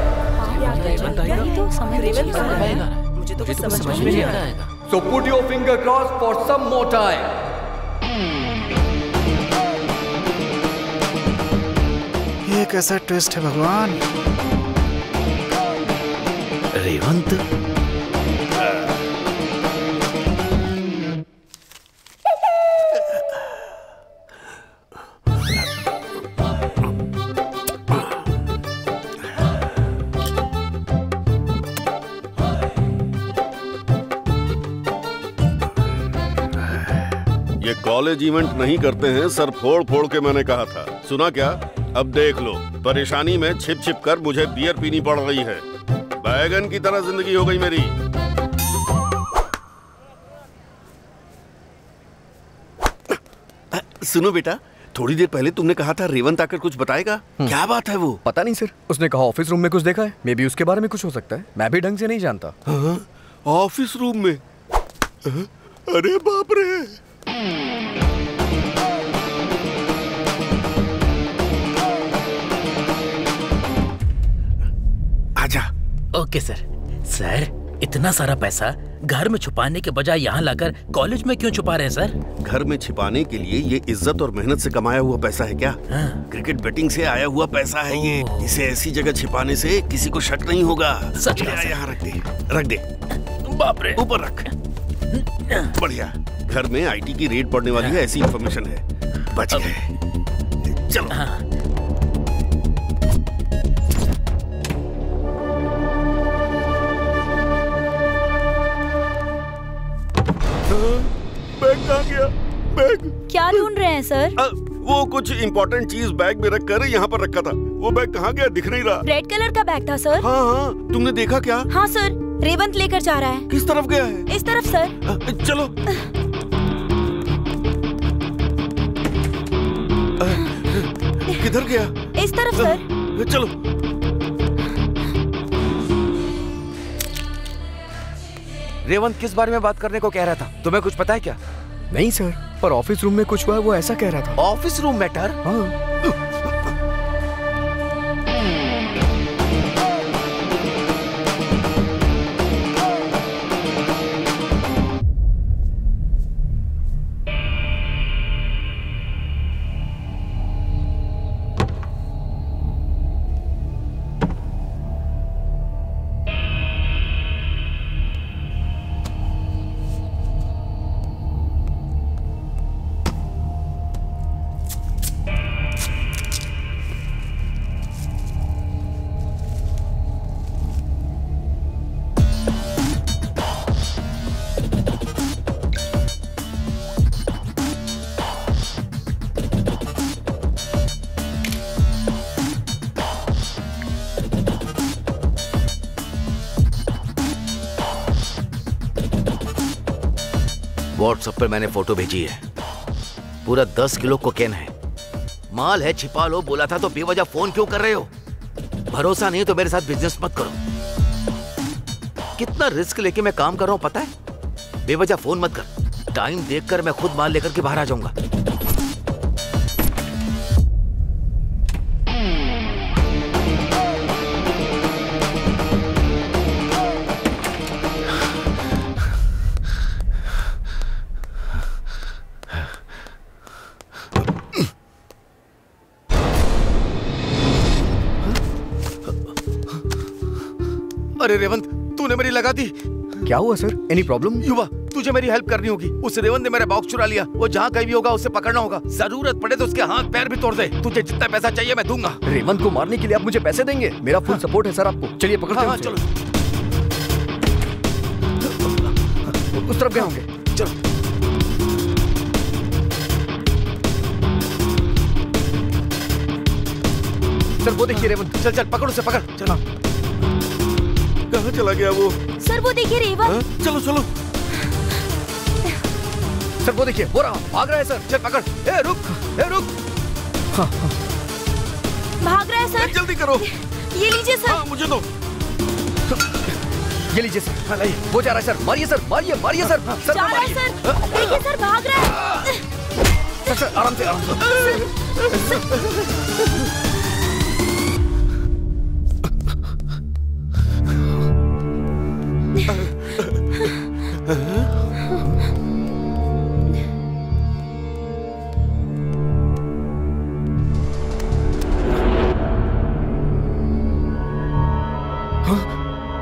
मुझे तो कुछ समझ में नहीं आ रहा है। So put your finger crossed for some more time. ये कैसा ट्विस्ट है भगवान? रेवंत? कॉलेज इवेंट नहीं करते हैं सर, फोड़ फोड़ के मैंने कहा था। सुना क्या? अब देख लो, परेशानी में छिप छिप कर मुझे बियर पीनी पड़ रही है। बैगन की तरह जिंदगी हो गई मेरी। सुनो बेटा, थोड़ी देर पहले तुमने कहा था रेवंत आकर कुछ बताएगा। क्या बात है वो? पता नहीं सर, उसने कहा ऑफिस रूम में कुछ देखा है। मे बी उसके बारे में कुछ हो सकता है, मैं भी ढंग से नहीं जानता। ऑफिस रूम में? अरे बाप रे! आजा। Okay sir. सर, इतना सारा पैसा घर में छुपाने के बजाय यहाँ लाकर कॉलेज में क्यों छुपा रहे हैं सर? घर में छिपाने के लिए ये इज्जत और मेहनत से कमाया हुआ पैसा है क्या? क्रिकेट बेटिंग से आया हुआ पैसा है ये। इसे ऐसी जगह छिपाने से किसी को शक नहीं होगा। सच यहाँ रख दे, रख दे। बाप रे, ऊपर रख। बढ़िया। घर में आईटी की रेड पड़ने वाली है, ऐसी इंफॉर्मेशन है। बच गए। चलो। बैग कहाँ गया? बैग क्या ढूंढ रहे हैं सर? वो कुछ इम्पोर्टेंट चीज बैग में रख कर यहाँ पर रखा था। वो बैग कहाँ गया? दिख नहीं रहा। रेड कलर का बैग था सर। हाँ हाँ, तुमने देखा क्या? हाँ सर, रेवंत लेकर जा रहा है। किस तरफ गया है? इस तरफ सर। चलो। किधर गया? इस तरफ सर। चलो। रेवंत किस बारे में बात करने को कह रहा था? तुम्हें कुछ पता है क्या? नहीं सर, पर ऑफिस रूम में कुछ हुआ है वो ऐसा कह रहा था। Office room matter? हाँ। व्हाट्सएप पर मैंने फोटो भेजी है। पूरा 10 किलो कोकेन है। माल है, छिपा लो। बोला था तो बेवजह फोन क्यों कर रहे हो? भरोसा नहीं तो मेरे साथ बिजनेस मत करो। कितना रिस्क लेके मैं काम कर रहा हूं पता है? बेवजह फोन मत कर। टाइम देखकर मैं खुद माल लेकर के बाहर आ जाऊंगा। अरे रेवंत, तूने मेरी लगा दी। क्या हुआ सर? Any problem? युवा, तुझे मेरी हेल्प करनी होगी। उस रेवंत ने मेरा बॉक्स चुरा लिया। वो जहाँ कहीं भी होगा उसे पकड़ना होगा। जरूरत पड़े तो उसके हाथ पैर भी तोड़ दे। तुझे जितना पैसा चाहिए मैं दूंगा। रेवंत को मारने के लिए आप मुझे पैसे देंगे? मेरा फुल सपोर्ट है सर आपको। चलिए पकड़ते हैं। चलो। उस तरफ गए होंगे। चलो। सर वो देखिए रेवंत। चल चल, पकड़ उसे, पकड़। चलो। कहाँ चला गया वो? सर वो देखिए रेवंत। चलो चलो। सर वो देखिए, वो रहा, भाग रहा है सर। चल पकड़। ए रुक, ए रुक। हाँ, हाँ। भाग रहा है सर। जल्दी करो। ये लीजिए सर। हाँ, मुझे दो। ये लीजिए सर। हाँ, लाइए। वो जा रहा है सर। मारिए सर, मारिए, मारिए सर। सर जा रहा है सर। देखिए सर, भाग रहा है। सर सर आराम से, आराम से।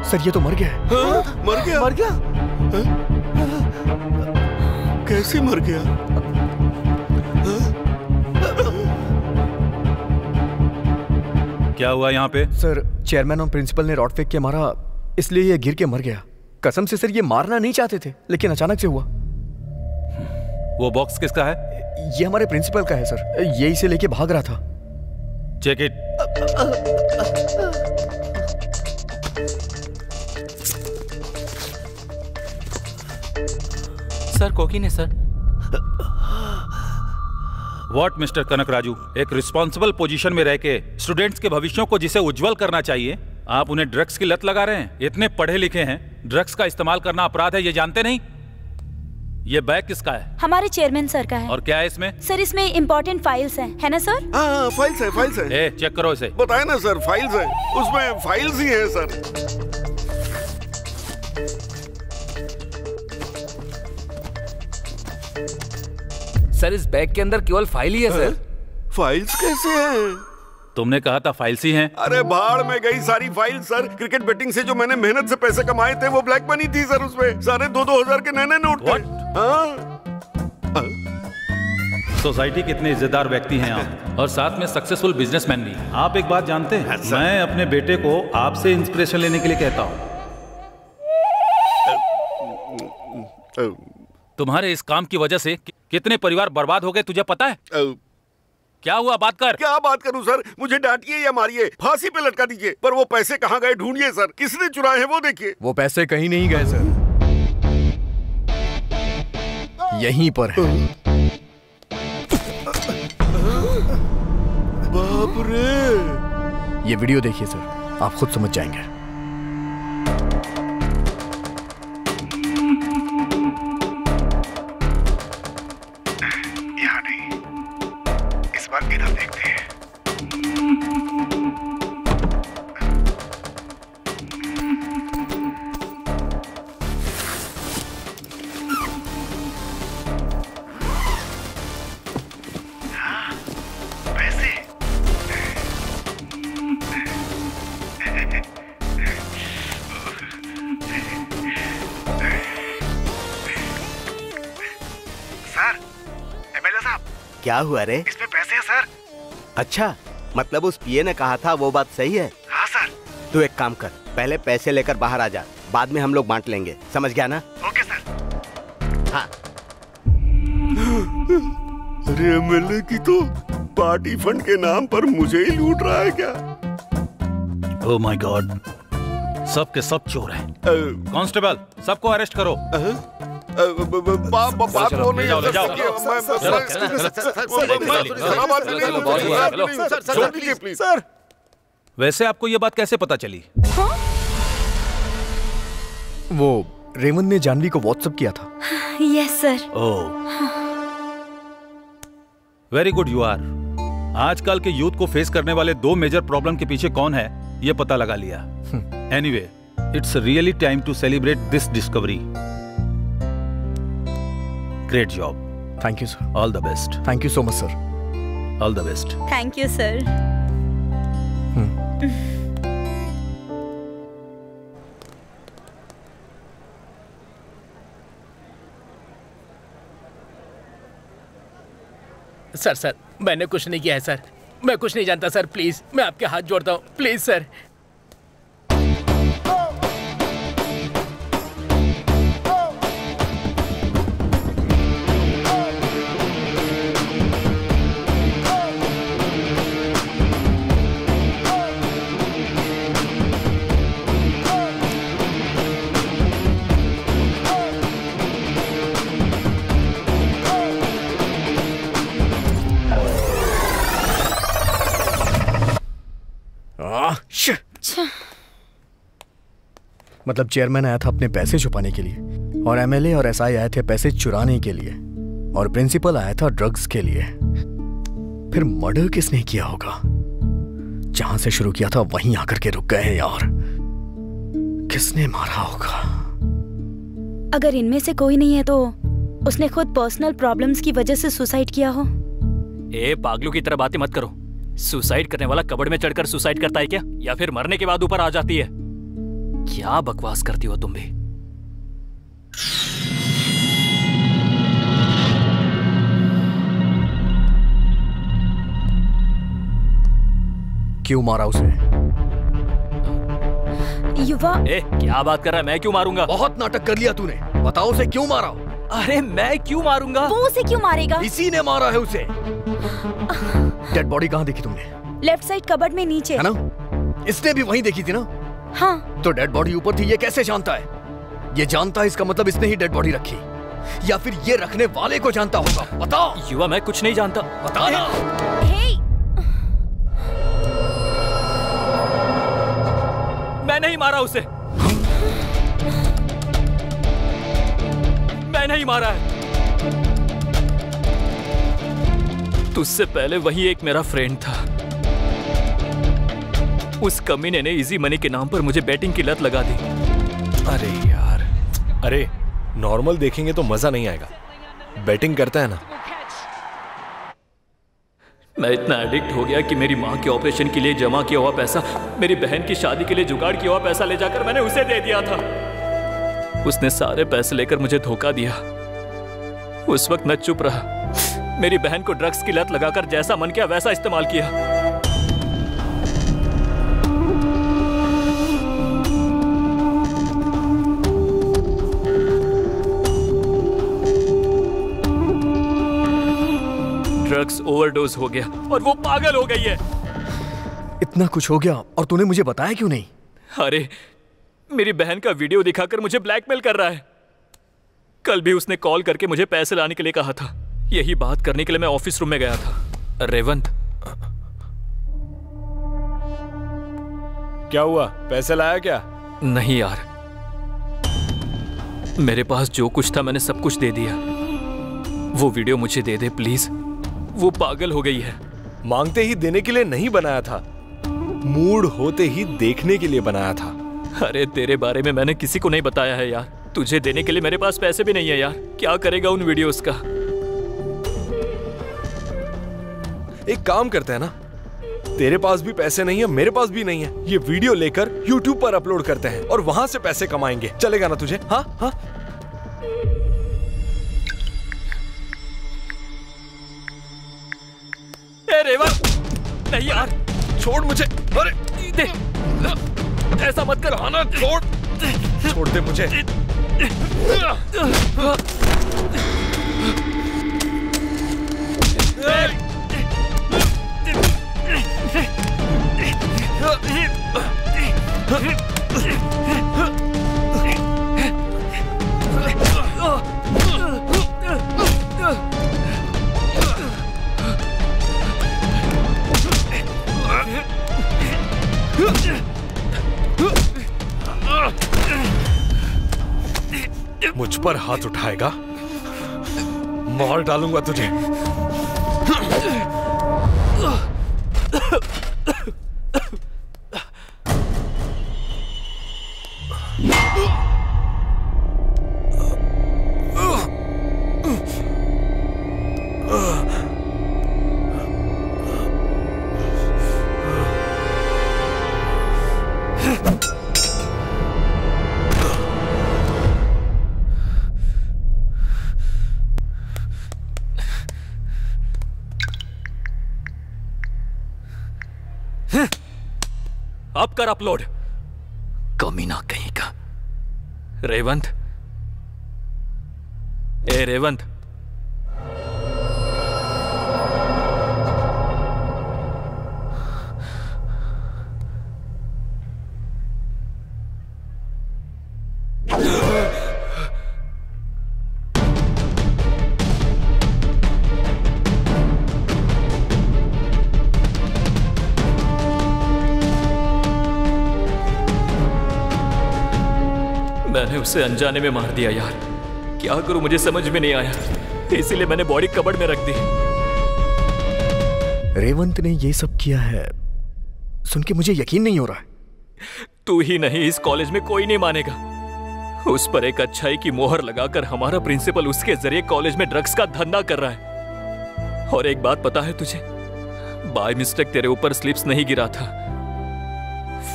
सर ये तो मर गया है। हाँ? मर गया? मर गया? कैसे मर गया? क्या हुआ यहाँ पे? सर चेयरमैन और प्रिंसिपल ने रॉड फेंक के मारा, इसलिए ये गिर के मर गया। कसम से सर ये मारना नहीं चाहते थे, लेकिन अचानक से हुआ। वो बॉक्स किसका है? ये हमारे प्रिंसिपल का है सर। ये इसे लेके भाग रहा था। Check it. सर कोकीन है sir. What mister Kanak Raju, एक रिस्पॉन्सिबल पोजीशन में रह के स्टूडेंट्स के भविष्यों को जिसे उज्जवल करना चाहिए, आप उन्हें ड्रग्स की लत लगा रहे हैं। इतने पढ़े लिखे हैं, ड्रग्स का इस्तेमाल करना अपराध है, ये जानते नहीं? ये बैग किसका है? हमारे चेयरमैन सर का है। और क्या है इसमें? सर इसमें इम्पोर्टेंट फाइल्स हैं, है ना सर? हाँ फाइल्स है, फाइल्स है। ए, चेक करो इसे। बताए ना सर, फाइल्स है। उसमें फाइल्स ही है सर। सर इस बैग के अंदर केवल फाइल ही है सर। फाइल्स कैसे हैं? तुमने कहा था फाइल्स ही हैं। अरे भाड़ में गई सारी फाइल सर। क्रिकेट बेटिंग से जो मैंने मेहनत से पैसे कमाए थे वो ब्लैक मनी थी सर। उसमें सारे 2-2 हजार के नए नोट थे। सोसाइटी के इतने इज्जतदार व्यक्ति हैं आप, और साथ में सक्सेसफुल बिजनेसमैन भी। आप एक बात जानते हैं, मैं अपने बेटे को आपसे इंस्पिरेशन लेने के लिए कहता हूँ। तुम्हारे इस काम की वजह से कितने परिवार बर्बाद हो गए तुझे पता है? क्या हुआ? बात कर। क्या बात करूं सर? मुझे डांटिए या मारिए, फांसी पे लटका दीजिए, पर वो पैसे कहाँ गए ढूंढिए सर। किसने चुराए हैं वो देखिए। वो पैसे कहीं नहीं गए सर, यहीं पर है। बाप रे! ये वीडियो देखिए सर, आप खुद समझ जाएंगे। यहाँ नहीं, इस बार इधर देखते हैं। क्या हुआ रे? इसमें पैसे हैं सर। अच्छा, मतलब उस पीए ने कहा था वो बात सही है? हाँ सर। तू एक काम कर, पहले पैसे लेकर बाहर आ जा, बाद में हम लोग बांट लेंगे, समझ गया ना? Okay sir. हाँ। अरे एमएलए की तो पार्टी फंड के नाम पर मुझे ही लूट रहा है क्या? ओह माय गॉड, सब के सब चोर हैं। कांस्टेबल, सबको अरेस्ट करो। बात वो नहीं है सर। वैसे आपको ये बात कैसे पता चली? वो रेमंड ने जानवी को व्हाट्सएप किया था। Yes sir. Oh, very good you are. आजकल के यूथ को फेस करने वाले 2 मेजर प्रॉब्लम के पीछे कौन है ये पता लगा लिया। Anyway, it's really time to celebrate this discovery. Great job. Thank you sir. All the best. Thank you so much sir. All the best. Thank you sir. Sir, मैंने कुछ नहीं किया है सर, मैं कुछ नहीं जानता सर, प्लीज मैं आपके हाथ जोड़ता हूँ, प्लीज सर। मतलब चेयरमैन आया था अपने पैसे छुपाने के लिए, और एमएलए और एसआई आए थे पैसे चुराने के लिए, और प्रिंसिपल आया था ड्रग्स के लिए। फिर मर्डर किसने किया होगा? जहां से शुरू किया था वहीं आकर के रुक गए हैं यार। किसने मारा होगा? अगर इनमें से कोई नहीं है तो उसने खुद पर्सनल प्रॉब्लम्स की वजह से सुसाइड किया हो। ए पागलू की तरह बातें मत करो। सुसाइड करने वाला कबड़ में चढ़कर सुसाइड करता है क्या, या फिर मरने के बाद ऊपर आ जाती है? क्या बकवास करती हो तुम भी। क्यों मारा उसे? युवा। क्या बात कर रहा है? मैं क्यों मारूंगा? बहुत नाटक कर लिया तूने, बताओ उसे क्यों मारा? अरे मैं क्यों मारूंगा? वो उसे क्यों मारेगा? इसी ने मारा है उसे। डेड बॉडी कहाँ देखी तुमने? लेफ्ट साइड कबर्ड में नीचे। है ना? इसने भी वहीं देखी थी ना? हाँ। तो डेड बॉडी ऊपर थी, ये कैसे जानता है? ये जानता है, इसका मतलब इसने ही डेड बॉडी रखी, या फिर ये रखने वाले को जानता होगा। बताओ। युवा, मैं कुछ नहीं जानता। बता ना। मैं नहीं मारा उसे। मैं नहीं मारा है। तुझसे पहले वही एक मेरा फ्रेंड था। उस कमीने ने इजी मनी के नाम पर मुझे बैटिंग की लत लगा दी। अरे यार, अरे नॉर्मल देखेंगे तो मजा नहीं आएगा, बैटिंग करता है ना। मैं इतना एडिक्ट हो गया कि मेरी माँ के ऑपरेशन के लिए जमा किया हुआ पैसा, मेरी बहन की शादी के लिए जुगाड़ किया हुआ पैसा ले जाकर मैंने उसे दे दिया था। उसने सारे पैसे लेकर मुझे धोखा दिया। उस वक्त मैं चुप रहा। मेरी बहन को ड्रग्स की लत लगाकर जैसा मन किया वैसा इस्तेमाल किया। ड्रग्स ओवरडोज हो गया और वो पागल हो गई है। इतना कुछ हो गया और तूने मुझे बताया क्यों नहीं? अरे मेरी बहन का वीडियो दिखाकर मुझे ब्लैकमेल कर रहा है। कल भी उसने कॉल करके मुझे पैसे लाने के लिए कहा था। यही बात करने के लिए मैं ऑफिस रूम में गया था। रेवंत, क्या हुआ? पैसे लाया क्या? नहीं यार, मेरे पास जो कुछ था मैंने सब कुछ दे दिया। वो वीडियो मुझे दे दे प्लीज। वो पागल हो गई है। मांगते ही देने के लिए नहीं बनाया था, मूड होते ही देखने के लिए बनाया था। अरे तेरे बारे में मैंने किसी को नहीं बताया है यार। तुझे देने के लिए मेरे पास पैसे भी नहीं है यार। क्या करेगा उन वीडियोस का? एक काम करते हैं ना, तेरे पास भी पैसे नहीं है, मेरे पास भी नहीं है। ये वीडियो लेकर YouTube पर अपलोड करते हैं और वहां से पैसे कमाएंगे। चलेगा ना तुझे? हाँ हाँ। ए रेवंत, नहीं यार, छोड़ मुझे। अरे दे, ऐसा मत कर। आना, छोड़ दे मुझे। मुझ पर हाथ उठाएगा, मार डालूंगा तुझे। अब कर अपलोड। कमीना कहीं का। रेवंत, ए रेवंत, मैंने उसे अनजाने में मार दिया यार। क्या करूं मुझे समझ में नहीं आया, इसीलिए मैंने बॉडी कबर्ड में रख दी। रेवंत ने ये सब किया है सुन के मुझे यकीन नहीं हो रहा है। तू ही नहीं, इस कॉलेज में कोई नहीं मानेगा। उस पर एक अच्छाई की मोहर लगाकर हमारा प्रिंसिपल उसके जरिए कॉलेज में ड्रग्स का धंधा कर रहा है। और एक बात पता है तुझे, बाय मिस्टेक तेरे ऊपर स्लिप्स नहीं गिरा था।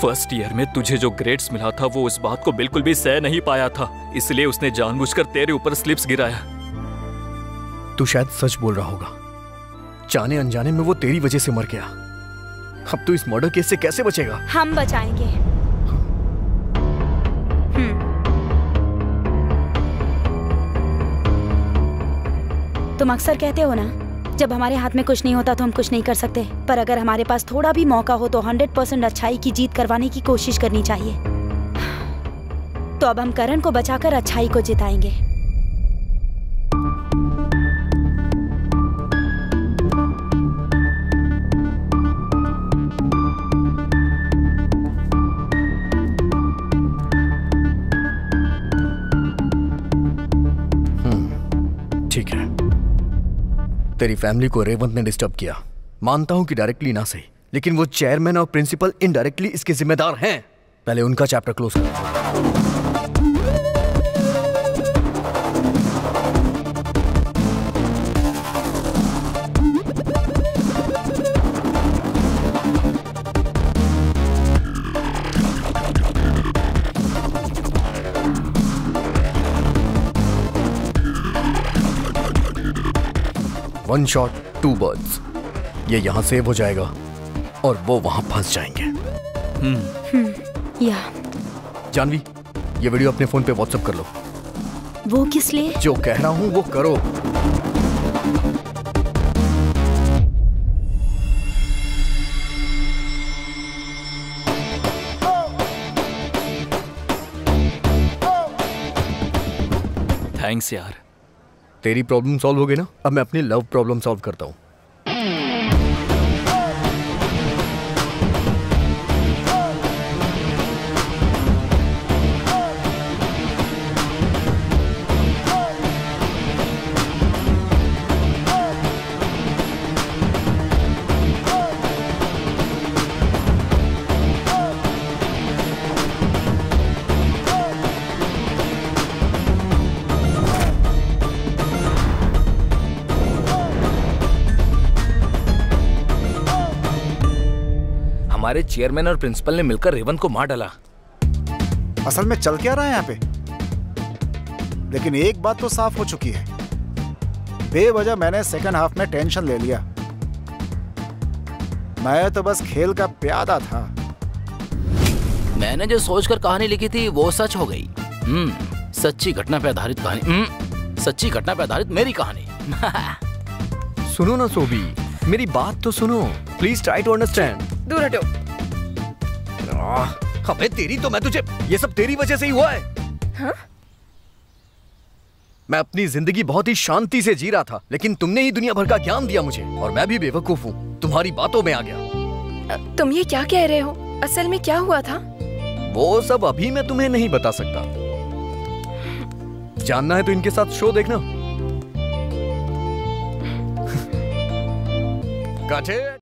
फर्स्ट ईयर में तुझे जो ग्रेड्स मिला था वो उस बात को बिल्कुल भी सह नहीं पाया था, इसलिए उसने जानबूझकर तेरे ऊपर स्लिप्स गिराया। तू शायद सच बोल रहा होगा। जाने अनजाने में वो तेरी वजह से मर गया। अब तू इस मर्डर केस से कैसे बचेगा? हम बचाएंगे। तुम अक्सर कहते हो ना, जब हमारे हाथ में कुछ नहीं होता तो हम कुछ नहीं कर सकते, पर अगर हमारे पास थोड़ा भी मौका हो तो 100% अच्छाई की जीत करवाने की कोशिश करनी चाहिए। तो अब हम करण को बचाकर अच्छाई को जिताएंगे। ठीक है, तेरी फैमिली को रेवंत ने डिस्टर्ब किया। मानता हूं कि डायरेक्टली ना सही, लेकिन वो चेयरमैन और प्रिंसिपल इनडायरेक्टली इसके जिम्मेदार हैं। पहले उनका चैप्टर क्लोज कर। One shot two birds. ये यहां सेव हो जाएगा और वो वहां फंस जाएंगे। या जानवी, ये वीडियो अपने फोन पे व्हाट्सएप कर लो। वो किस लिए? जो कह रहा हूं वो करो। थैंक्स यार। तेरी प्रॉब्लम सॉल्व हो गई ना, अब मैं अपनी लव प्रॉब्लम सॉल्व करता हूँ। हमारे चेयरमैन और प्रिंसिपल ने मिलकर रेवंत को मार डाला। असल में चल क्या रहा है यहाँ पे? लेकिन एक बात तो साफ हो चुकी है, बेवजह मैंने सेकंड हाफ में टेंशन ले लिया। मैं तो बस खेल का प्यादा था। मैंने जो सोचकर कहानी लिखी थी वो सच हो गई। सच्ची घटना पे आधारित कहानी। सच्ची घटना पे आधारित मेरी कहानी। सुनो ना सोबी, मेरी बात तो सुनो। Please try to understand. दूर हटो। अबे तेरी तो मैं तुझे, ये सब तेरी वजह से ही हुआ है। हाँ? मैं अपनी जिंदगी बहुत ही शांति से जी रहा था, लेकिन तुमने ही दुनिया भर का ज्ञान दिया मुझे और मैं भी बेवकूफ हूँ, तुम्हारी बातों में आ गया। तुम ये क्या कह रहे हो? असल में क्या हुआ था? वो सब अभी मैं तुम्हें नहीं बता सकता। जानना है तो इनके साथ शो देखना।